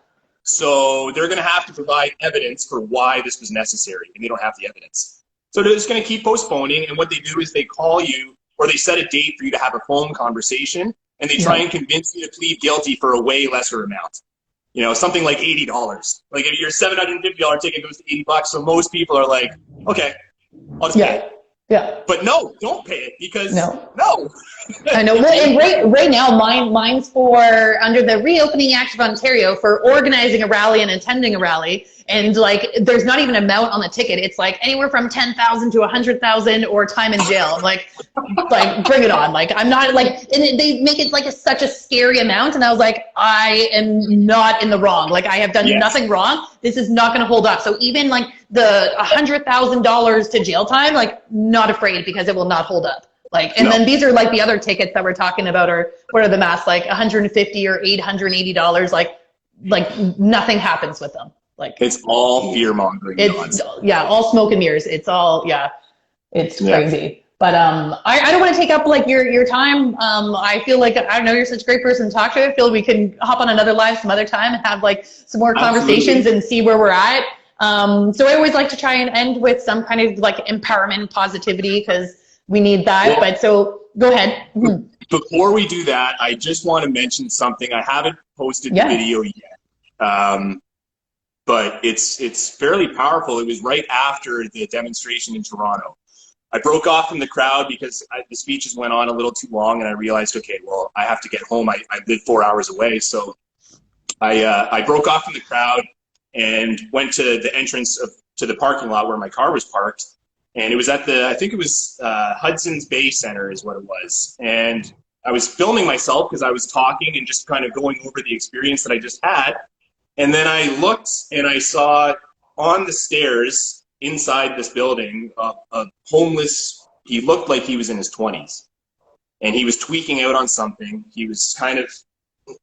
So they're going to have to provide evidence for why this was necessary, and they don't have the evidence. So they're just going to keep postponing, and what they do is they call you or they set a date for you to have a phone conversation, and they try and convince you to plead guilty for a way lesser amount. You know, something like $80. Like if your $750 ticket goes to $80, so most people are like, okay, I'll just pay it. Yeah. But no, don't pay it because no. I know. Well, and right now, mine's for under the Reopening Act of Ontario for organizing a rally and attending a rally. And like, there's not even an amount on the ticket. It's like anywhere from 10,000 to 100,000 or time in jail. I'm like bring it on. Like, I'm not like, and they make it like such a scary amount. And I was like, I am not in the wrong. Like, I have done nothing wrong. This is not going to hold up. So even like the $100,000 to jail time, like not afraid because it will not hold up. Like, and then these are like the other tickets that we're talking about, or what are the mass, like $150 or $880. Like nothing happens with them. Like it's all fear mongering. All smoke and mirrors. It's all it's crazy. But I don't want to take up like your time. I feel like I know you're such a great person to talk to. I feel we can hop on another live some other time and have like some more conversations and see where we're at. So I always like to try and end with some kind of like empowerment, positivity, because we need that. Well, but so go ahead. Before we do that, I just want to mention something. I haven't posted the video yet. But it's fairly powerful. It was right after the demonstration in Toronto. I broke off from the crowd because the speeches went on a little too long, and I realized, okay, well, I have to get home. I live 4 hours away, so I broke off from the crowd and went to the entrance to the parking lot where my car was parked, and it was at I think it was Hudson's Bay Center is what it was, and I was filming myself because I was talking and just kind of going over the experience that I just had. And then I looked and I saw on the stairs inside this building a homeless, he looked like he was in his 20s. And he was tweaking out on something. He was kind of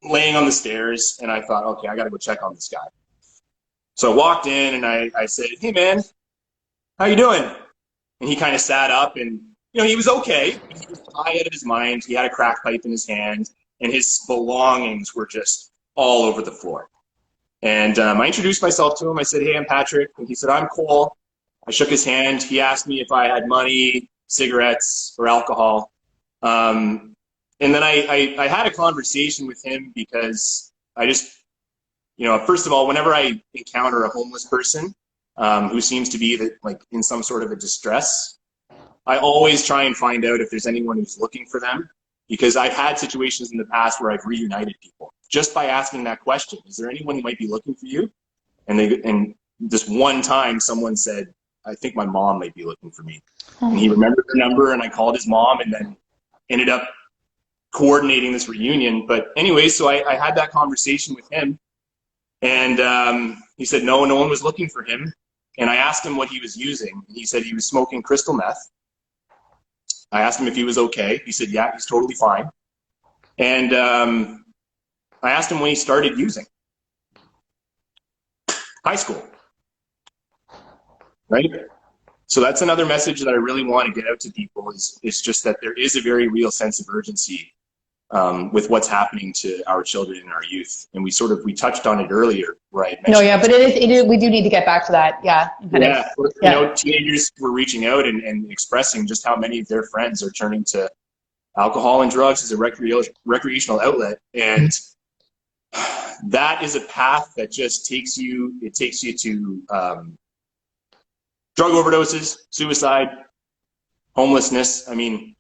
laying on the stairs, and I thought, okay, I got to go check on this guy. So I walked in and I said, hey, man, how you doing? And he kind of sat up and, you know, he was okay. He was high out of his mind. He had a crack pipe in his hand, and his belongings were just all over the floor. And I introduced myself to him. I said, hey, I'm Patrick. And he said, I'm Cole. I shook his hand. He asked me if I had money, cigarettes, or alcohol. And then I had a conversation with him because I just, you know, first of all, whenever I encounter a homeless person who seems to be like in some sort of a distress, I always try and find out if there's anyone who's looking for them, because I've had situations in the past where I've reunited people just by asking that question. Is there anyone who might be looking for you? And this one time someone said, I think my mom might be looking for me. And he remembered the number, and I called his mom, and then ended up coordinating this reunion. But anyway, so I had that conversation with him, and he said no one was looking for him. And I asked him what he was using. He said he was smoking crystal meth. I asked him if he was okay. He said, yeah, he's totally fine. And I asked him when he started using. High school. Right? So that's another message that I really want to get out to people is just that there is a very real sense of urgency with what's happening to our children and our youth. And we touched on it earlier, right? No, yeah, but it is, we do need to get back to that. Yeah. Yeah. You know, teenagers were reaching out and expressing just how many of their friends are turning to alcohol and drugs as a recreational outlet. And that is a path that just takes you to drug overdoses, suicide, homelessness. I mean,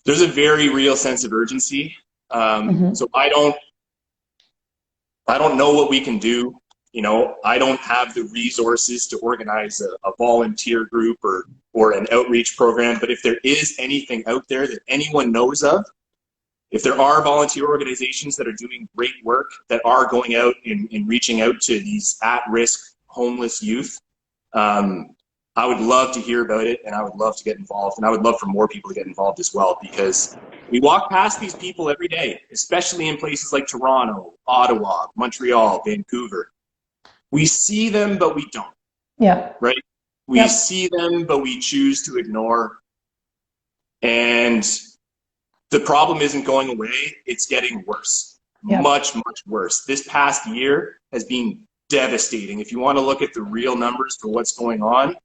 there's a very real sense of urgency. So I don't know what we can do. You know, I don't have the resources to organize a volunteer group or an outreach program. But if there is anything out there that anyone knows of, if there are volunteer organizations that are doing great work, that are going out and reaching out to these at-risk homeless youth, I would love to hear about it, and I would love to get involved, and I would love for more people to get involved as well, because we walk past these people every day, especially in places like Toronto, Ottawa, Montreal, Vancouver. We see them, but we don't. Yeah. Right? We see them, but we choose to ignore. And the problem isn't going away. It's getting worse. Much, much worse. This past year has been devastating. If you want to look at the real numbers for what's going on.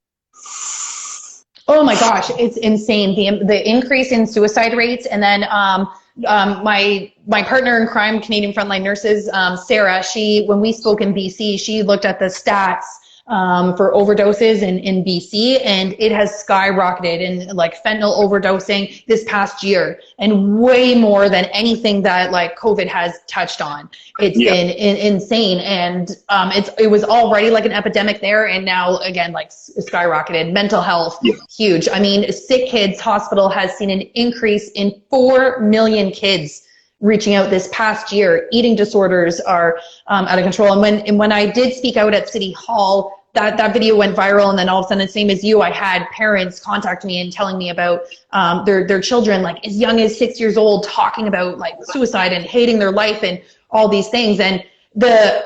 Oh my gosh, it's insane. The increase in suicide rates. And then my partner in crime, Canadian Frontline Nurses, Sarah, when we spoke in BC, she looked at the stats for overdoses in BC, and it has skyrocketed in like fentanyl overdosing this past year, and way more than anything that like COVID has touched on. It's been insane, and it was already like an epidemic there, and now again like skyrocketed. Mental health, huge. I mean, Sick Kids Hospital has seen an increase in 4 million kids reaching out this past year. Eating disorders are out of control. And when I did speak out at City Hall, that video went viral, and then all of a sudden, the same as you, I had parents contact me and telling me about their children, like as young as 6 years old, talking about like suicide and hating their life and all these things. And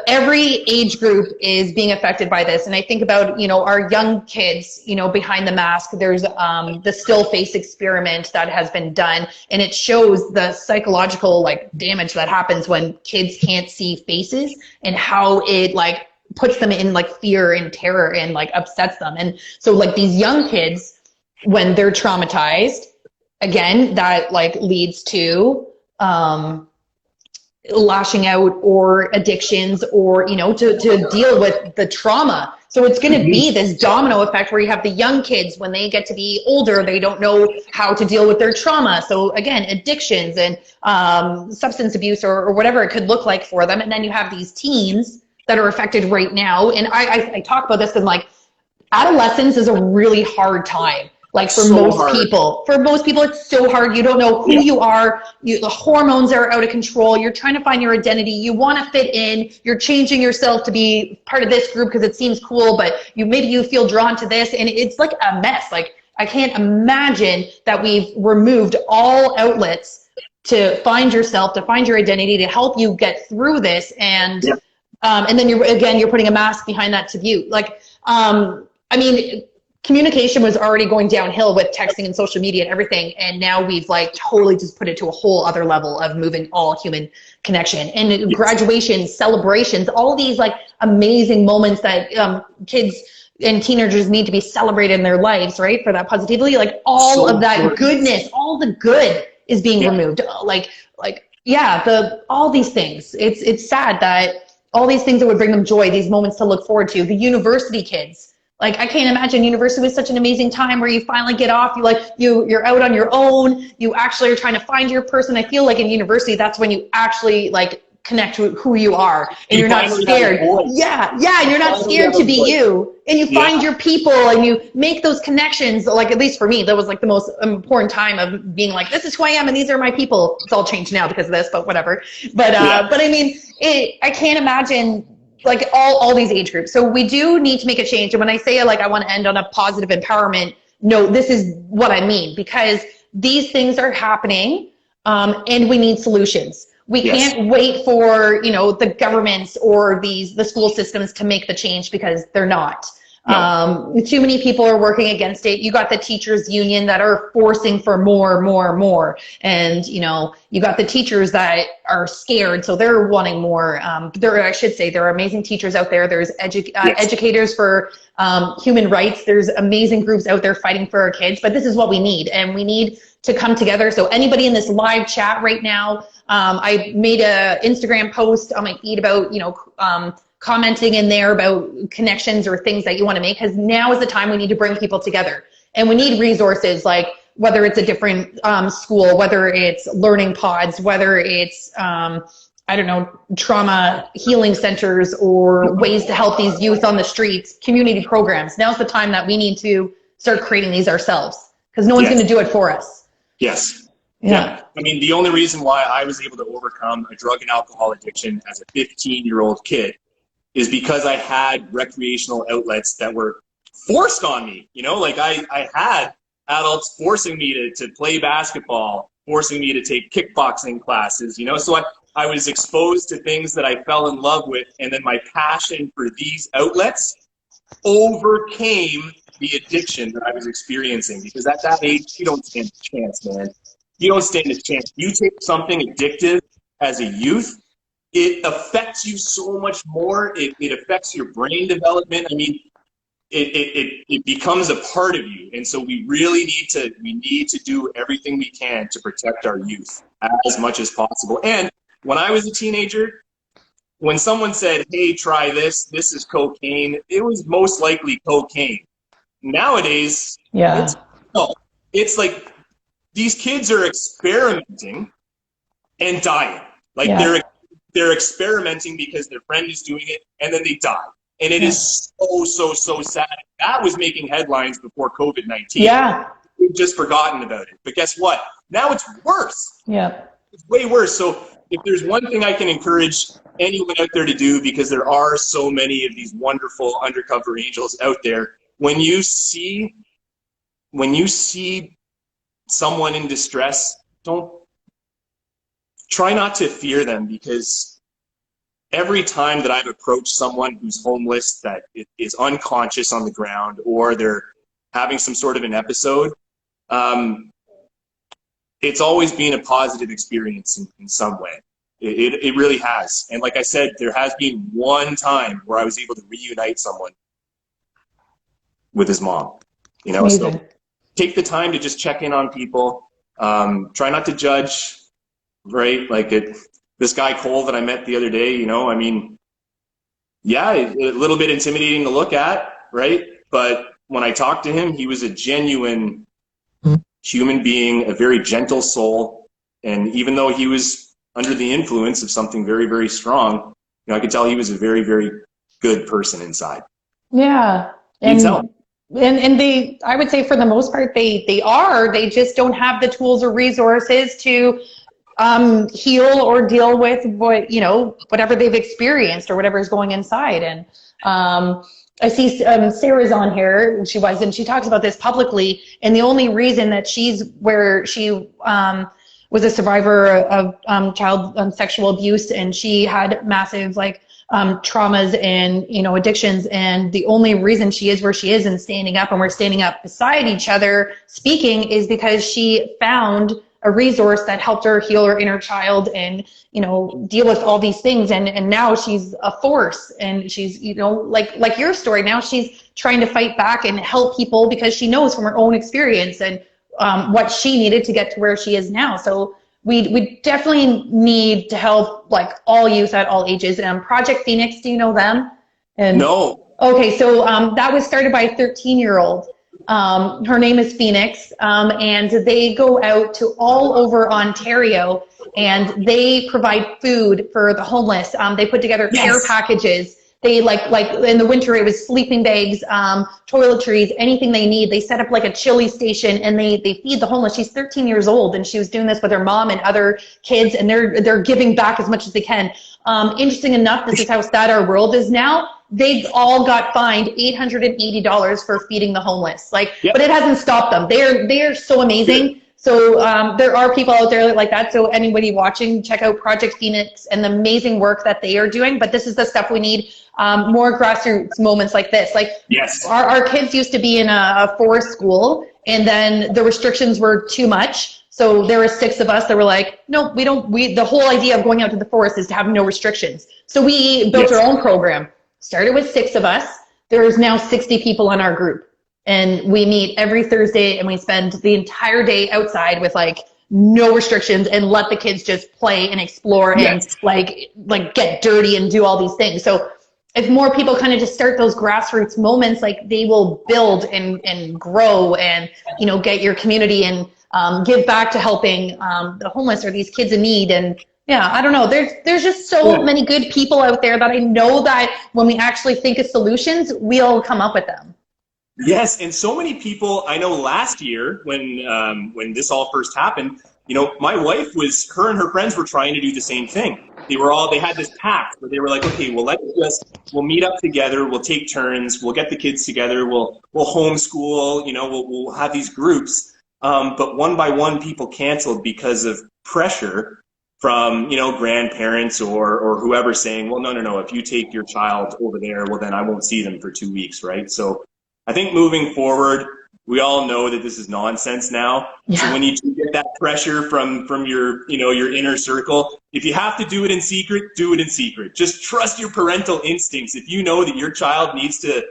every age group is being affected by this. And I think about, our young kids, behind the mask. There's the still face experiment that has been done, and it shows the psychological like damage that happens when kids can't see faces, and how it like puts them in like fear and terror and like upsets them. And so like these young kids, when they're traumatized, again, that like leads to lashing out or addictions, or to deal with the trauma. So it's going to be this domino effect where you have the young kids, when they get to be older, they don't know how to deal with their trauma. So again, addictions and substance abuse or whatever it could look like for them. And then you have these teens that are affected right now. And I talk about this, and like adolescence is a really hard time. Like for most people, it's so hard. You don't know who you are. The hormones are out of control. You're trying to find your identity. You want to fit in. You're changing yourself to be part of this group because it seems cool, but maybe you feel drawn to this, and it's like a mess. Like I can't imagine that we've removed all outlets to find yourself, to find your identity, to help you get through this. And then you're putting a mask behind that to view. Like, I mean, communication was already going downhill with texting and social media and everything. And now we've like totally just put it to a whole other level of moving all human connection, and graduations, celebrations, all these like amazing moments that kids and teenagers need to be celebrated in their lives, right? For that positivity, like all of that goodness, all the good is being removed. All these things. It's sad that all these things that would bring them joy, these moments to look forward to. The university kids, like I can't imagine university was such an amazing time where you finally get off. You're out on your own. You actually are trying to find your person. I feel like in university, that's when you actually like connect with who you are, and you're not scared. You're not scared to be you, and you find your people, and you make those connections. Like at least for me, that was like the most important time of being like, this is who I am, and these are my people. It's all changed now because of this, but whatever. But I mean, I can't imagine like all these age groups. So we do need to make a change. And when I say like I want to end on a positive empowerment note, this is what I mean, because these things are happening, and we need solutions. We can't wait for, the governments or the school systems to make the change, because they're not. No. Too many people are working against it. You got the teachers union that are forcing for more. And, you got the teachers that are scared, so they're wanting more. There are amazing teachers out there. There's educators for human rights. There's amazing groups out there fighting for our kids, but this is what we need, and we need to come together. So anybody in this live chat right now, I made a Instagram post on my feed about, commenting in there about connections or things that you want to make, because now is the time we need to bring people together, and we need resources, like whether it's a different school, whether it's learning pods, whether it's, trauma healing centers, or ways to help these youth on the streets, community programs. Now's the time that we need to start creating these ourselves, because no one's going to do it for us. Yes. Yeah. I mean, the only reason why I was able to overcome a drug and alcohol addiction as a 15-year-old kid is because I had recreational outlets that were forced on me, you know, like I had adults forcing me to play basketball, forcing me to take kickboxing classes, you know, so I was exposed to things that I fell in love with, and then my passion for these outlets overcame the addiction that I was experiencing, because at that age, you don't stand a chance, man. You don't stand a chance. You take something addictive as a youth, it affects you so much more. It affects your brain development. I mean, it becomes a part of you. And so we really need to do everything we can to protect our youth as much as possible. And when I was a teenager, when someone said, hey, try this is cocaine, it was most likely cocaine. Nowadays, Yeah. it's like these kids are experimenting and dying. Like they're experimenting because their friend is doing it, and then they die. And it is so sad. That was making headlines before COVID-19. Yeah. We've just forgotten about it. But guess what? Now it's worse. Yeah. It's way worse. So if there's one thing I can encourage anyone out there to do, because there are so many of these wonderful undercover angels out there, when you see someone in distress, try not to fear them, because every time that I've approached someone who's homeless, that is unconscious on the ground, or they're having some sort of an episode, it's always been a positive experience in some way. It really has. And like I said, there has been one time where I was able to reunite someone with his mom. You know, Amazing. so take the time to just check in on people. Try not to judge, right? Like this guy Cole that I met the other day, you know, I mean, yeah, a little bit intimidating to look at, right? But when I talked to him, he was a genuine human being, a very gentle soul. And even though he was under the influence of something very, very strong, you know, I could tell he was a very, very good person inside. Yeah. And they, I would say for the most part, they just don't have the tools or resources to heal or deal with what, you know, whatever they've experienced or whatever is going inside. And I see Sarah's on here, and she talks about this publicly, and the only reason that she's where she was a survivor of child sexual abuse, and she had massive traumas and, you know, addictions, and the only reason she is where she is and standing up, and we're standing up beside each other speaking, is because she found a resource that helped her heal her inner child and, you know, deal with all these things. And now she's a force, and she's, you know, like your story, now she's trying to fight back and help people because she knows from her own experience and what she needed to get to where she is now. So we definitely need to help all youth at all ages. Project Phoenix, do you know them? And no. Okay, so that was started by a 13-year-old. Her name is Phoenix, and they go out to all over Ontario, and they provide food for the homeless. They put together care packages. They like in the winter, it was sleeping bags, toiletries, anything they need. They set up a chili station, and they feed the homeless. She's 13 years old, and she was doing this with her mom and other kids, and they're giving back as much as they can. Interesting enough, this is how sad our world is now. They all got fined $880 for feeding the homeless. But it hasn't stopped them. They are so amazing. So there are people out there like that. So anybody watching, check out Project Phoenix and the amazing work that they are doing. But this is the stuff we need, more grassroots moments like this. Our kids used to be in a forest school, and then the restrictions were too much. So there were 6 of us that were like, no, the whole idea of going out to the forest is to have no restrictions. So we built our own program. Started with 6 of us. There is now 60 people in our group. And we meet every Thursday, and we spend the entire day outside with no restrictions, and let the kids just play and explore and get dirty and do all these things. So if more people kind of just start those grassroots moments, they will build and grow and, you know, get your community and give back to helping the homeless or these kids in need. And yeah, I don't know. There's just so many good people out there that I know that when we actually think of solutions, we'll come up with them. Yes, and so many people, I know last year when this all first happened, you know, my wife was, her and her friends were trying to do the same thing. They had this pact where they were like, okay, well, we'll meet up together, we'll take turns, we'll get the kids together, we'll homeschool, you know, we'll have these groups. But one by one, people canceled because of pressure from, you know, grandparents or whoever saying, well, no, if you take your child over there, well, then I won't see them for 2 weeks, right? So I think moving forward, we all know that this is nonsense now. Yeah. So when you do get that pressure from your, you know, your inner circle, if you have to do it in secret, do it in secret. Just trust your parental instincts. If you know that your child needs to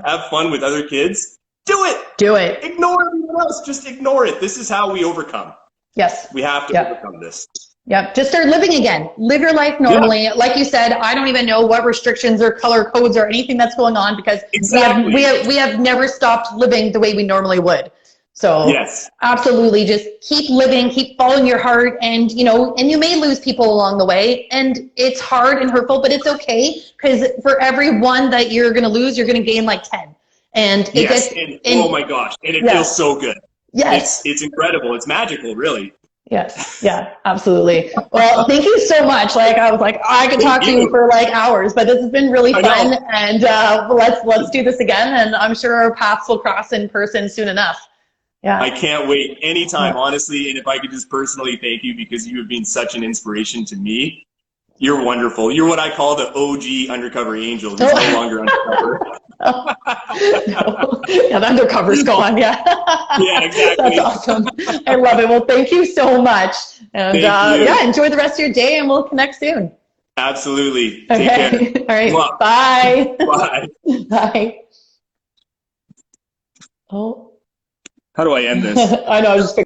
have fun with other kids, do it. Do it. Ignore everyone else. Just ignore it. This is how we overcome. Yes. We have to overcome this. Yep. Just start living again. Live your life normally. Yeah. Like you said, I don't even know what restrictions or color codes or anything that's going on because we have never stopped living the way we normally would. So yes, absolutely. Just keep living, keep following your heart, and you know, and you may lose people along the way, and it's hard and hurtful, but it's okay because for every one that you're going to lose, you're going to gain like 10. And it gets, oh my gosh, and it feels so good. Yes, it's incredible. It's magical, really. Yes. Yeah, absolutely. Well, thank you so much. Like I was like, I could talk to you for like hours, but this has been really fun. And let's do this again. And I'm sure our paths will cross in person soon enough. Yeah. I can't wait anytime, honestly. And if I could just personally thank you because you have been such an inspiration to me. You're wonderful. You're what I call the OG undercover angel who's no longer undercover. No. Yeah, the undercover's gone. Yeah. Yeah, exactly. That's awesome. I love it. Well, thank you so much. And yeah, enjoy the rest of your day and we'll connect soon. Absolutely. Okay. Take care. All right. Well, bye. Bye. Bye. Oh. How do I end this? I know. I was just